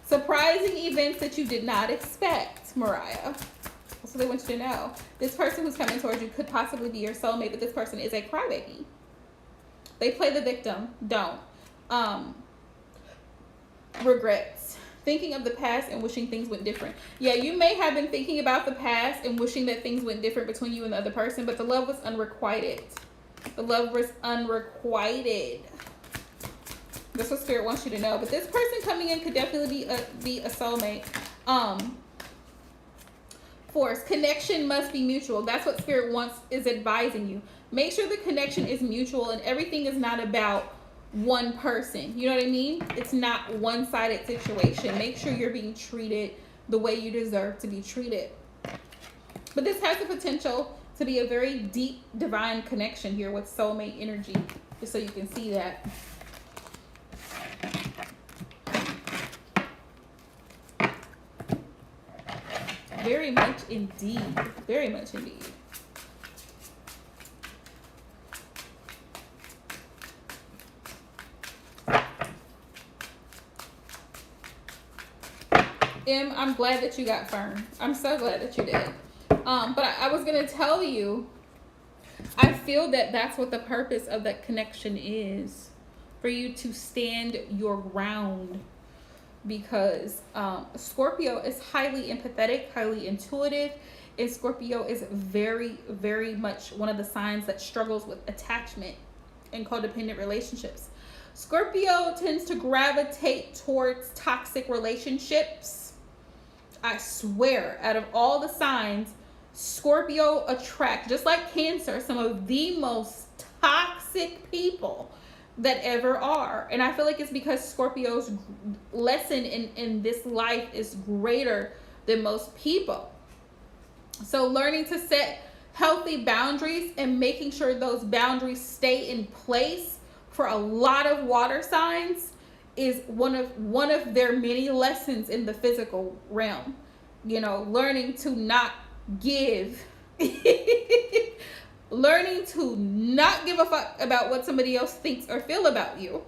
surprising events that you did not expect, Mariah. That's what they want you to know. This person who's coming towards you could possibly be your soulmate, but this person is a crybaby. They play the victim. Don't. Regrets. Thinking of the past and wishing things went different. Yeah, you may have been thinking about the past and wishing that things went different between you and the other person, but the love was unrequited. The love was unrequited. That's what Spirit wants you to know. But this person coming in could definitely be a soulmate. Force. Connection must be mutual. That's what Spirit is advising you. Make sure the connection is mutual and everything is not about one person. You know what I mean? It's not one-sided situation. Make sure you're being treated the way you deserve to be treated. But this has the potential to be a very deep divine connection here with soulmate energy. Just so you can see that. Very much indeed. Very much indeed. I'm glad that you got firm. I'm so glad that you did. But I was going to tell you I feel that that's what the purpose of that connection is, for you to stand your ground. Because Scorpio is highly empathetic, highly intuitive, and Scorpio is very, very much one of the signs that struggles with attachment and codependent relationships. Scorpio tends to gravitate towards toxic relationships. I swear, out of all the signs, Scorpio attract, just like Cancer, some of the most toxic people that ever are. And I feel like it's because Scorpio's lesson in this life is greater than most people. So learning to set healthy boundaries and making sure those boundaries stay in place for a lot of water signs is one of their many lessons in the physical realm. You know, learning to not give. Learning to not give a fuck about what somebody else thinks or feel about you.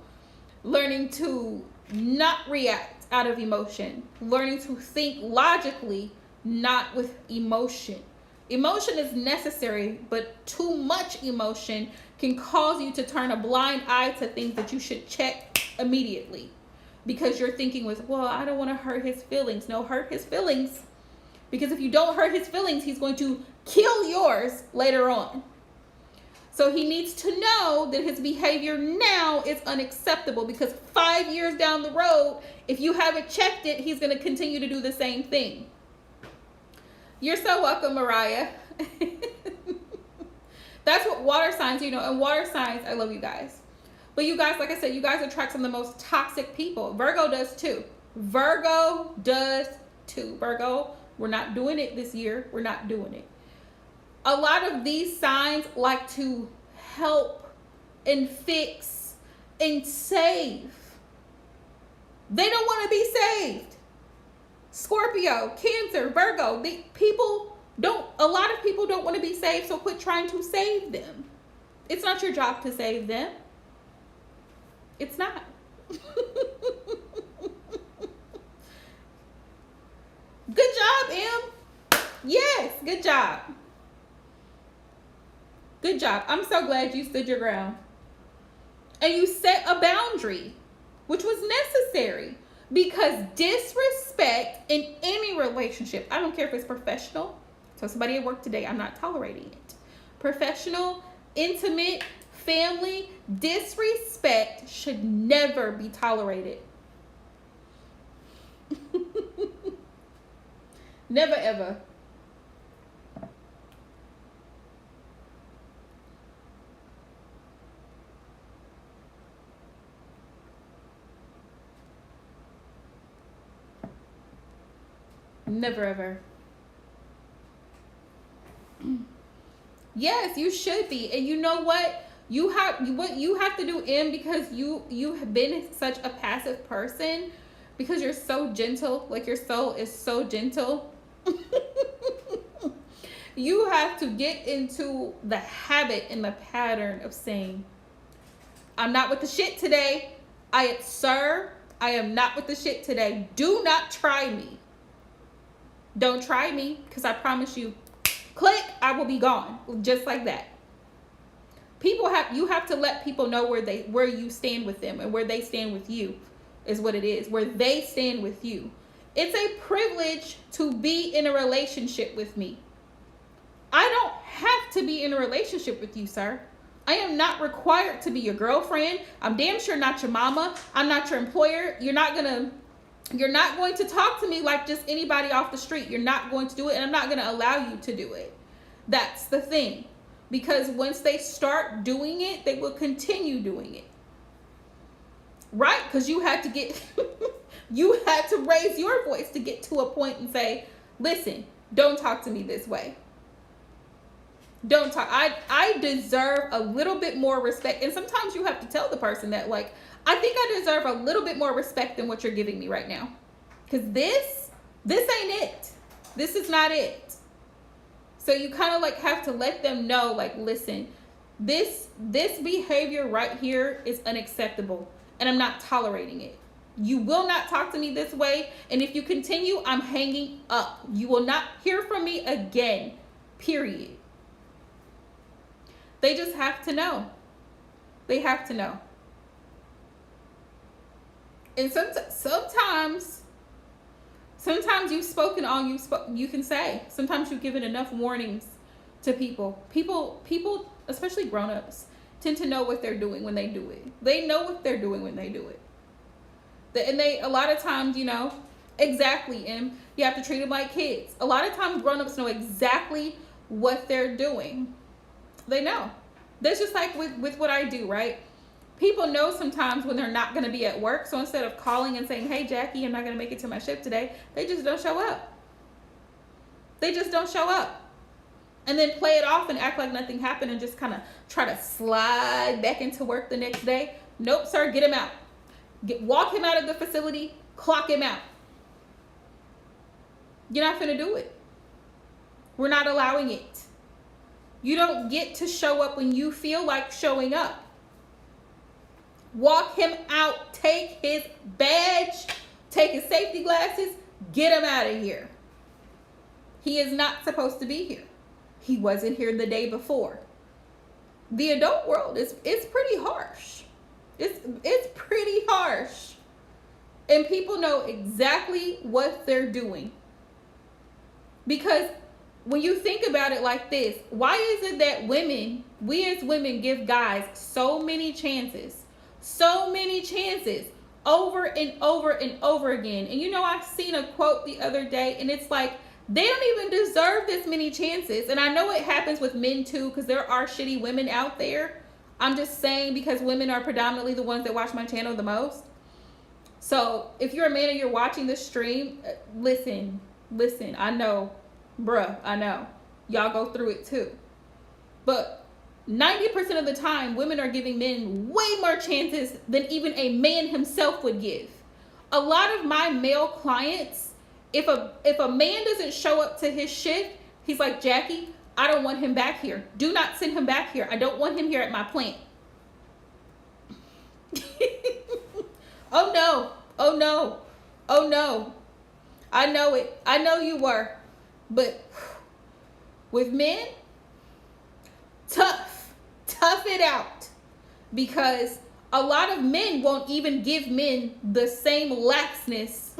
Learning to not react out of emotion. Learning to think logically, not with emotion. Emotion is necessary, but too much emotion can cause you to turn a blind eye to things that you should check immediately. Because you're thinking with, well, I don't want to hurt his feelings. No, hurt his feelings. Because if you don't hurt his feelings, he's going to kill yours later on. So he needs to know that his behavior now is unacceptable, because 5 years down the road, if you haven't checked it, he's going to continue to do the same thing. You're so welcome, Mariah. That's what water signs, you know, and water signs, I love you guys. But you guys, like I said, you guys attract some of the most toxic people. Virgo does too. Virgo does too. Virgo, we're not doing it this year. We're not doing it. A lot of these signs like to help and fix and save. They don't want to be saved. Scorpio, Cancer, Virgo, a lot of people don't want to be saved, so quit trying to save them. It's not your job to save them. It's not. Good job, Em. Yes, good job. Good job. I'm so glad you stood your ground. And you set a boundary, which was necessary. Because disrespect in any relationship, I don't care if it's professional. So somebody at work today, I'm not tolerating it. Professional, intimate, family, disrespect should never be tolerated. Never, ever. Never, ever. Yes, you should be. And you know what? What you have to do, Em, because you have been such a passive person, because you're so gentle, like your soul is so gentle. You have to get into the habit and the pattern of saying, I'm not with the shit today. Sir, I am not with the shit today. Do not try me. Don't try me, because I promise you, click, I will be gone. Just like that. You have to let people know where you stand with them, and where they stand with you is what it is. Where they stand with you. It's a privilege to be in a relationship with me. I don't have to be in a relationship with you, sir. I am not required to be your girlfriend. I'm damn sure not your mama. I'm not your employer. You're not going to talk to me like just anybody off the street. You're not going to do it, and I'm not going to allow you to do it. That's the thing. Because once they start doing it, they will continue doing it. Right? Because you had to you had to raise your voice to get to a point and say, listen, don't talk to me this way. Don't talk. I deserve a little bit more respect. And sometimes you have to tell the person that, like, I think I deserve a little bit more respect than what you're giving me right now. Because this ain't it. This is not it. So you kind of like have to let them know, like, listen, this behavior right here is unacceptable, and I'm not tolerating it. You will not talk to me this way, and if you continue, I'm hanging up. You will not hear from me again, period. They just have to know. They have to know. And sometimes you've spoken all you can say. Sometimes you've given enough warnings to people. People, especially grown-ups, tend to know what they're doing when they do it. They know what they're doing when they do it. And they, a lot of times, you know, exactly, and you have to treat them like kids. A lot of times grown-ups know exactly what they're doing. They know. That's just like with what I do, right? People know sometimes when they're not going to be at work. So instead of calling and saying, hey, Jackie, I'm not going to make it to my shift today, they just don't show up. They just don't show up. And then play it off and act like nothing happened and just kind of try to slide back into work the next day. Nope, sir, get him out. Walk him out of the facility, clock him out. You're not going to do it. We're not allowing it. You don't get to show up when you feel like showing up. Walk him out. Take his badge. Take his safety glasses. Get him out of here. He is not supposed to be here. He wasn't here the day before. The adult world is pretty harsh. It's pretty harsh. And people know exactly what they're doing. Because when you think about it like this, why is it that we as women give guys so many chances over and over and over again? And you know, I've seen a quote the other day, and it's like, they don't even deserve this many chances. And I know it happens with men too, because there are shitty women out there. I'm just saying, because women are predominantly the ones that watch my channel the most. So if you're a man and you're watching this stream, listen, I know, bruh, I know. Y'all go through it too. But 90% of the time, women are giving men way more chances than even a man himself would give. A lot of my male clients, if a man doesn't show up to his shift, he's like, Jackie, I don't want him back here. Do not send him back here. I don't want him here at my plant. Oh no. Oh no. Oh no. I know it. I know you were. But with men, tough it out. Because a lot of men won't even give men the same laxness.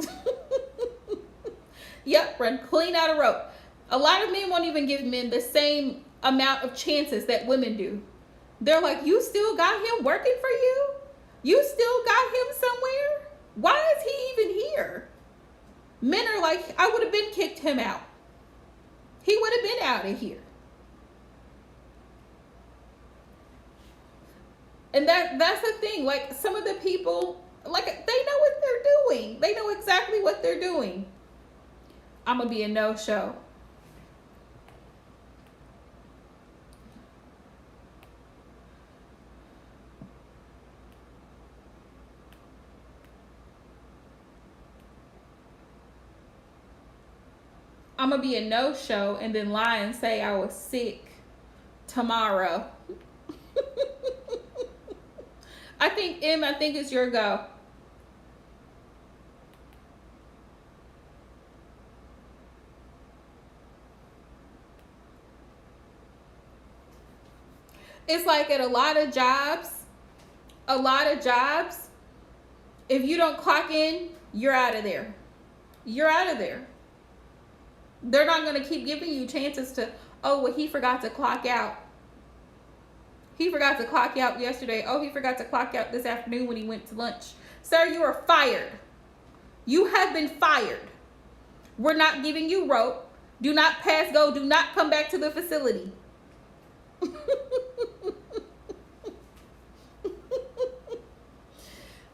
Yep, run clean out of rope. A lot of men won't even give men the same amount of chances that women do. They're like, you still got him working for you? You still got him somewhere? Why is he even here? Men are like, I would have been kicked him out. He would have been out of here. And that's the thing. Like, some of the people, like, they know what they're doing. They know exactly what they're doing. I'm going to be a no-show. I'm going to be a no-show and then lie and say I was sick tomorrow. I think it's your go. It's like at a lot of jobs, if you don't clock in, you're out of there. You're out of there. They're not going to keep giving you chances to, oh, well, he forgot to clock out. He forgot to clock out yesterday. Oh, he forgot to clock out this afternoon when he went to lunch. Sir, you are fired. You have been fired. We're not giving you rope. Do not pass go. Do not come back to the facility.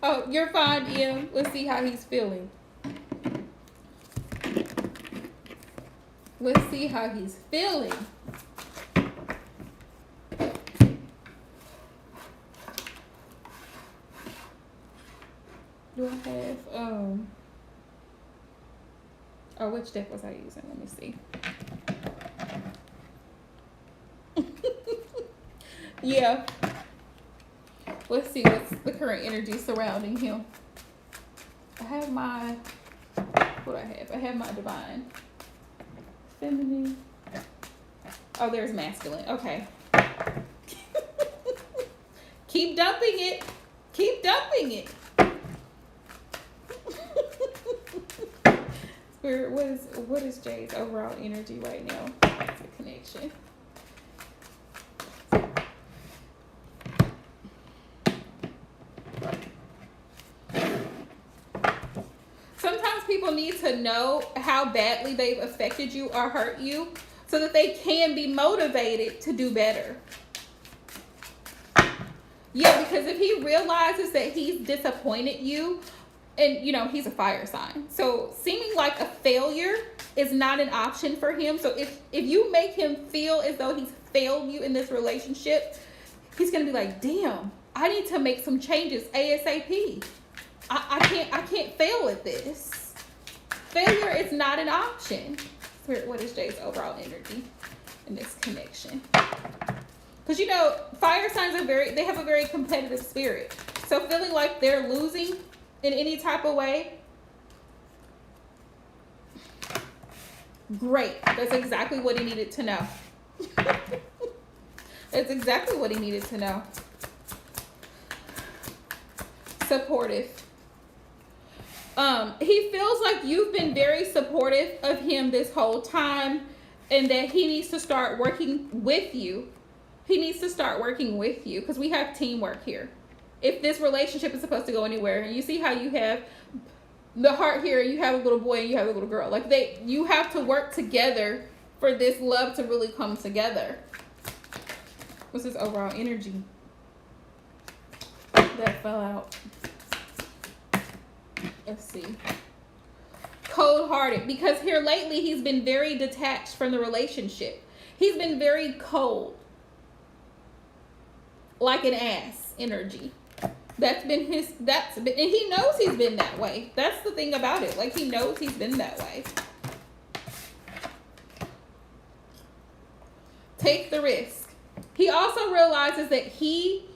Oh, you're fine, Em. Let's see how he's feeling. Let's see how he's feeling. Do I have, oh, which deck was I using? Let me see. Yeah. Let's see what's the current energy surrounding him. I have my, what do I have? I have my divine feminine. Oh, there's masculine. Okay. Keep dumping it. Keep dumping it. Spirit, what is Jay's overall energy right now? It's a connection. Sometimes people need to know how badly they've affected you or hurt you so that they can be motivated to do better. Yeah, because if he realizes that he's disappointed you, and you know, he's a fire sign, so seeming like a failure is not an option for him. So if you make him feel as though he's failed you in this relationship, he's gonna be like, damn, I need to make some changes ASAP. I can't fail at this. Failure is not an option. Spirit, what is Jay's overall energy in this connection? Because you know, fire signs are they have a very competitive spirit. So feeling like they're losing in any type of way, great. That's exactly what he needed to know. That's exactly what he needed to know. Supportive. He feels like you've been very supportive of him this whole time, and that he needs to start working with you. He needs to start working with you because we have teamwork here. If this relationship is supposed to go anywhere, and you see how you have the heart here, you have a little boy and you have a little girl. Like you have to work together for this love to really come together. What's his overall energy? That fell out. Let's see. Cold-hearted, because here lately he's been very detached from the relationship. He's been very cold. Like an ass energy. And he knows he's been that way. That's the thing about it. Like, he knows he's been that way. Take the risk. He also realizes that he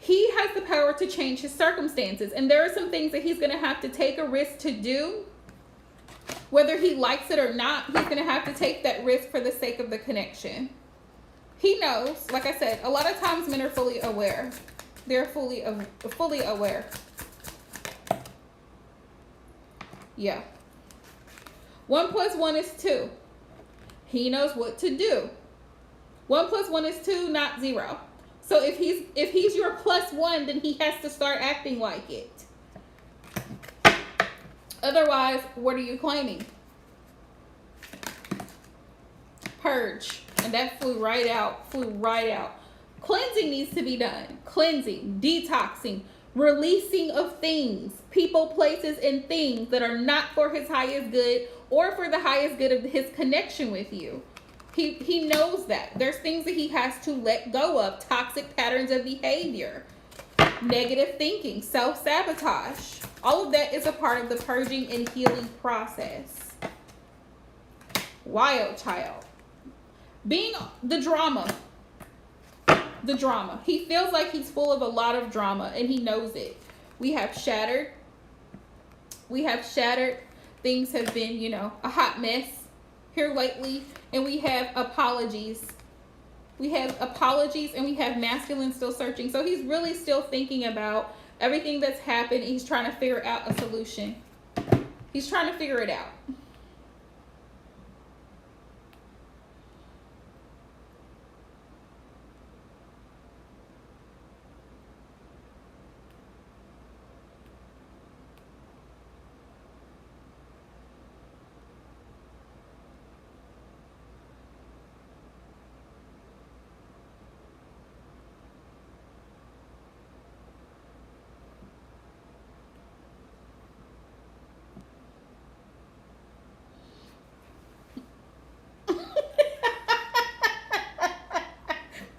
has the power to change his circumstances. And there are some things that he's going to have to take a risk to do. Whether he likes it or not, he's going to have to take that risk for the sake of the connection. He knows, like I said, a lot of times men are fully aware. They're fully aware. Yeah. 1 + 1 is 2. He knows what to do. 1 + 1 is 2, not 0. So if he's your +1, then he has to start acting like it. Otherwise, what are you claiming? Purge. And that flew right out. Cleansing needs to be done. Cleansing, detoxing, releasing of things, people, places, and things that are not for his highest good or for the highest good of his connection with you. He knows that. There's things that he has to let go of. Toxic patterns of behavior, negative thinking, self-sabotage. All of that is a part of the purging and healing process. Wild child. Being the drama. He feels like he's full of a lot of drama, and he knows it. We have shattered. Things have been, a hot mess here lately. And we have apologies. And we have masculine still searching. So he's really still thinking about everything that's happened. He's trying to figure out a solution. He's trying to figure it out.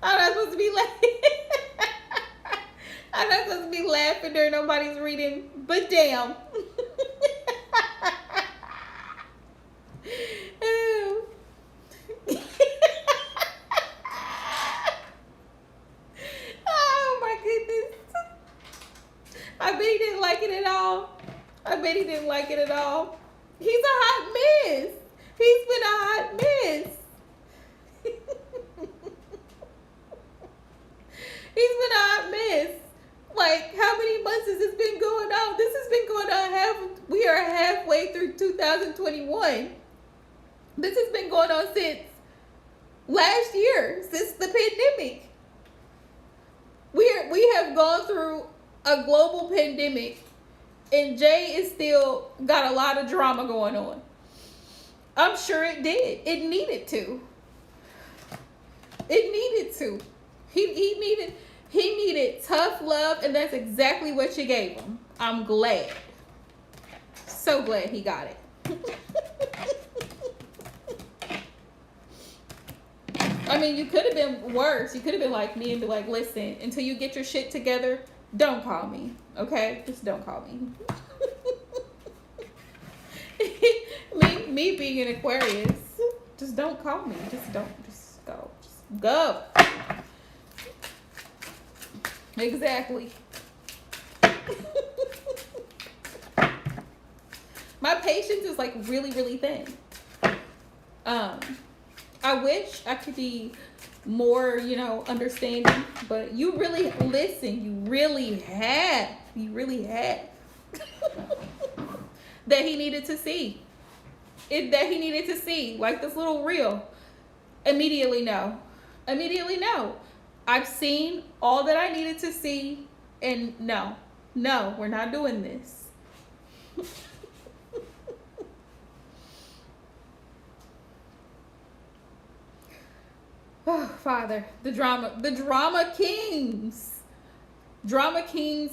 I'm not supposed to be laughing during nobody's reading, but damn. Oh my goodness. I bet he didn't like it at all. He's a hot mess. He's been a hot mess. He's been a hot mess. like, how many months has this been going on? This has been going on we are halfway through 2021. This has been going on since last year, since the pandemic. We have gone through a global pandemic, and Jay is still got a lot of drama going on. I'm sure it did. It needed to. It needed to. He needed tough love, and that's exactly what you gave him. I'm glad. So glad he got it. I mean, you could have been worse. You could have been like me and be like, listen, until you get your shit together, don't call me. Okay? Just don't call me. me being an Aquarius, just don't call me. Just go. Just go. Exactly. My patience is like really, really thin. I wish I could be more, understanding, but you really listen. You really had that he needed to see. Like this little reel. Immediately no. I've seen all that I needed to see, and no, we're not doing this. Oh, Father, the drama kings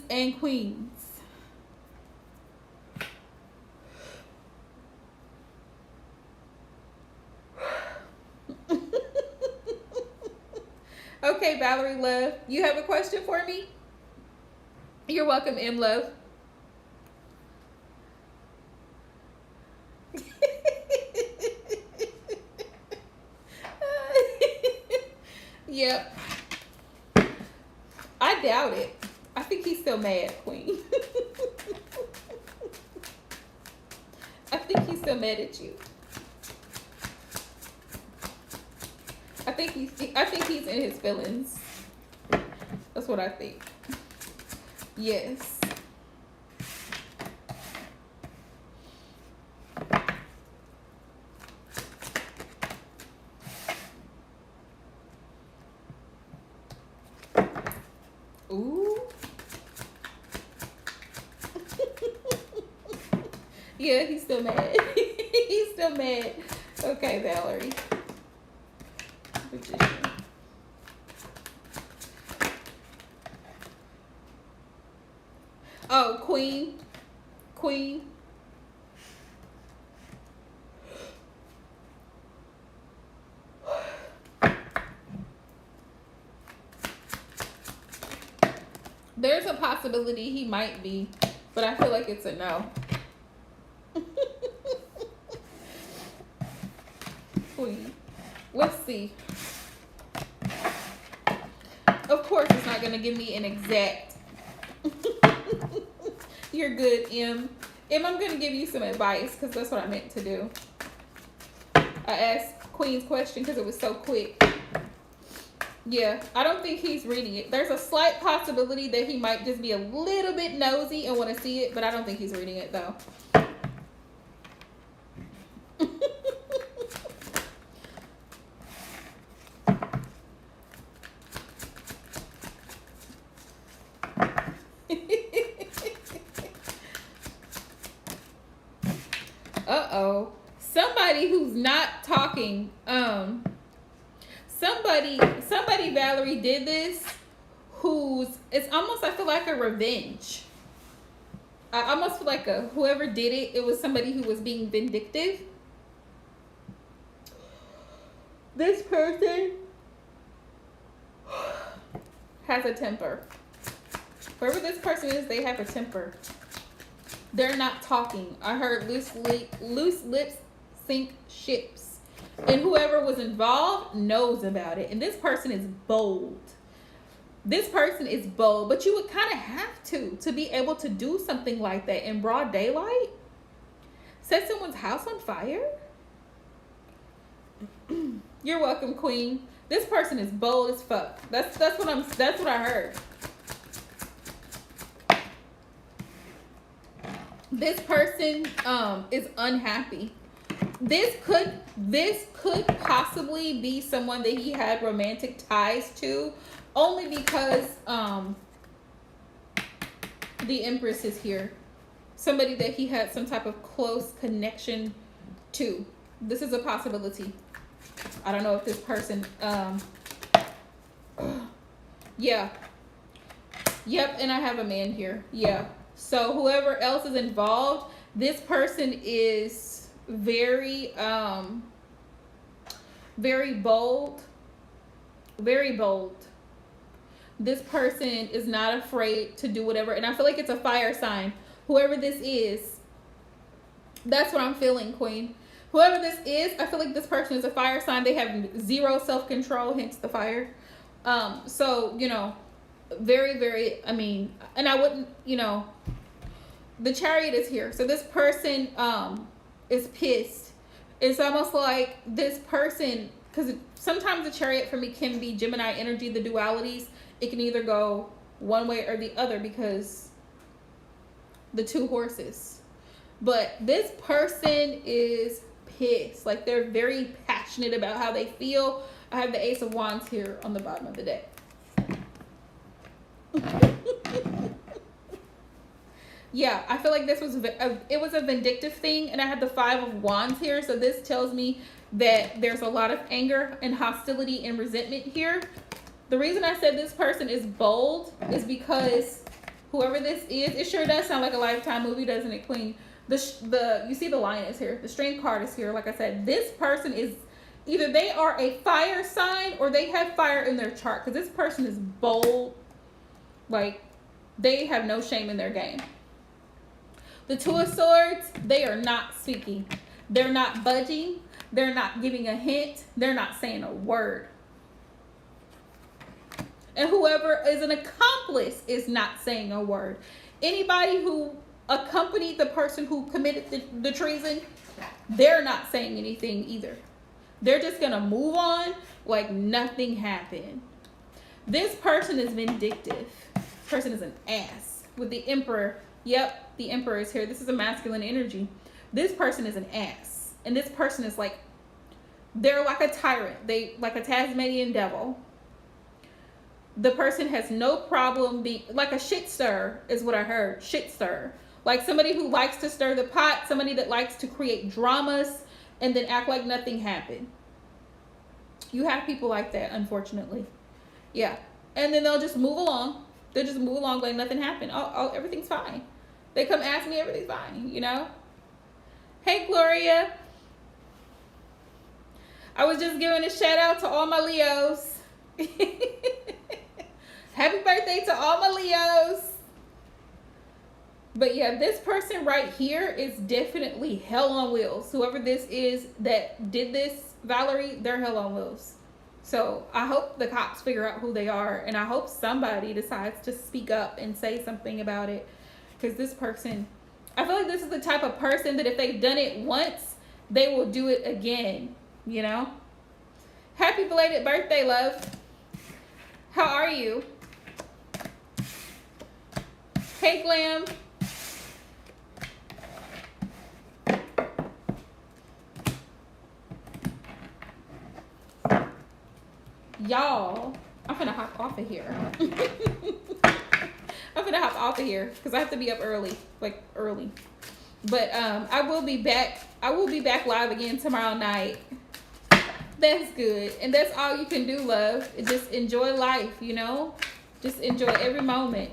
and queens. Okay, Valerie Love, you have a question for me? You're welcome, M Love. Yep. I doubt it. I think he's still mad, Queen. I think he's still mad at you. I think he's in his feelings. That's what I think. Yes. Ooh. Yeah, he's still mad. He's still mad. Okay, Valerie. Magician. Oh, Queen. There's a possibility he might be, but I feel like it's a no. Queen. Let's see. Of course, it's not going to give me an exact. You're good, M. M, I'm going to give you some advice because that's what I meant to do. I asked Queen's question because it was so quick. Yeah, I don't think he's reading it. There's a slight possibility that he might just be a little bit nosy and want to see it, but I don't think he's reading it, though. Uh-oh. Somebody who's not talking, somebody Valerie did this it's almost, I feel like a revenge. I almost feel like whoever did it, it was somebody who was being vindictive. This person has a temper. Whoever this person is, they have a temper. They're not talking. I heard loose lips sink ships. And whoever was involved knows about it. And this person is bold. But you would kind of have to be able to do something like that in broad daylight. Set someone's house on fire. You're welcome, Queen. This person is bold as fuck. That's what I heard. This person is unhappy. This could possibly be someone that he had romantic ties to, only because the Empress is here. Somebody that he had some type of close connection to. This is a possibility. I don't know if this person yeah. Yep, and I have a man here. Yeah. So whoever else is involved, this person is very bold. Very bold. This person is not afraid to do whatever, and I feel like it's a fire sign. Whoever this is, that's what I'm feeling, Queen. Whoever this is, I feel like this person is a fire sign. They have zero self-control, hence the fire. So, very, very, and I wouldn't, the Chariot is here. So this person is pissed. It's almost like this person, because sometimes the Chariot for me can be Gemini energy, the dualities. It can either go one way or the other because the two horses. But this person is pissed. Like, they're very passionate about how they feel. I have the Ace of Wands here on the bottom of the deck. Yeah, I feel like this was it was a vindictive thing, and I had the Five of Wands here, so this tells me that there's a lot of anger and hostility and resentment here. The reason I said this person is bold is because whoever this is, it sure does sound like a Lifetime movie, doesn't it, Queen? You see the Lioness here, the Strength card is here. Like I said, this person is either they are a fire sign or they have fire in their chart, because this person is bold. Like, they have no shame in their game. The Two of Swords, they are not speaking. They're not budging. They're not giving a hint. They're not saying a word. And whoever is an accomplice is not saying a word. Anybody who accompanied the person who committed the treason, they're not saying anything either. They're just going to move on like nothing happened. This person is vindictive. This person is an ass. With the Emperor, yep, the Emperor is here. This is a masculine energy. This person is an ass. And this person is like, they're like a tyrant. They like a Tasmanian devil. The person has no problem being like a shit stir is what I heard. Shit stir. Like somebody who likes to stir the pot, somebody that likes to create dramas and then act like nothing happened. You have people like that, unfortunately. Yeah. And then they'll just move along. They'll just move along like nothing happened. Oh, everything's fine. They come ask me, everything's fine, Hey, Gloria. I was just giving a shout out to all my Leos. Happy birthday to all my Leos. But yeah, this person right here is definitely hell on wheels. Whoever this is that did this, Valerie, they're hell on wheels. So I hope the cops figure out who they are, and I hope somebody decides to speak up and say something about it. Because this person, I feel like this is the type of person that if they've done it once, they will do it again, Happy belated birthday, love. How are you? Hey, Glam. Y'all, I'm gonna hop off of here. I'm gonna hop off of here because I have to be up early, like early. But I will be back. I will be back live again tomorrow night. That's good. And that's all you can do, love. Just enjoy life, Just enjoy every moment.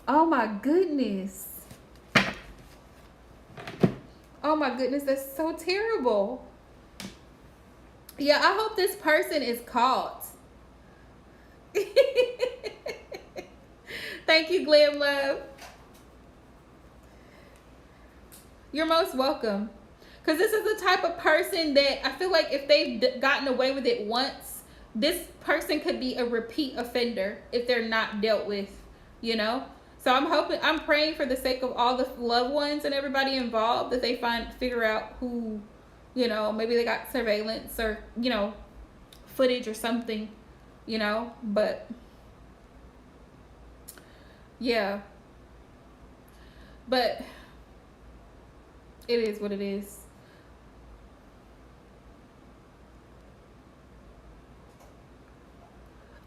Oh my goodness. Oh my goodness, that's so terrible. Yeah, I hope this person is caught. Thank you, Glam Love. You're most welcome. Because this is the type of person that I feel like if they've gotten away with it once, this person could be a repeat offender if they're not dealt with, So I'm praying for the sake of all the loved ones and everybody involved that they figure out who, maybe they got surveillance or, footage or something, but Yeah, but it is what it is.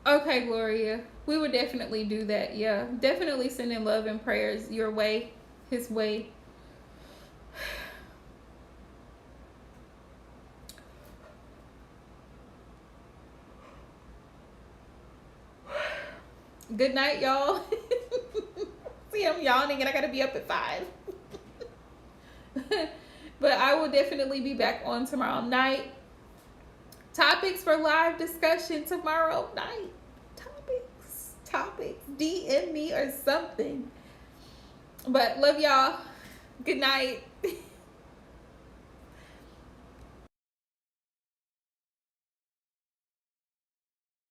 Okay, Gloria. We would definitely do that. Yeah. Definitely sending love and prayers your way, his way. Good night, y'all. See, I'm yawning and I gotta be up at 5. But I will definitely be back on tomorrow night. Topics for live discussion tomorrow night. Topics. DM me or something. But love y'all. Good night.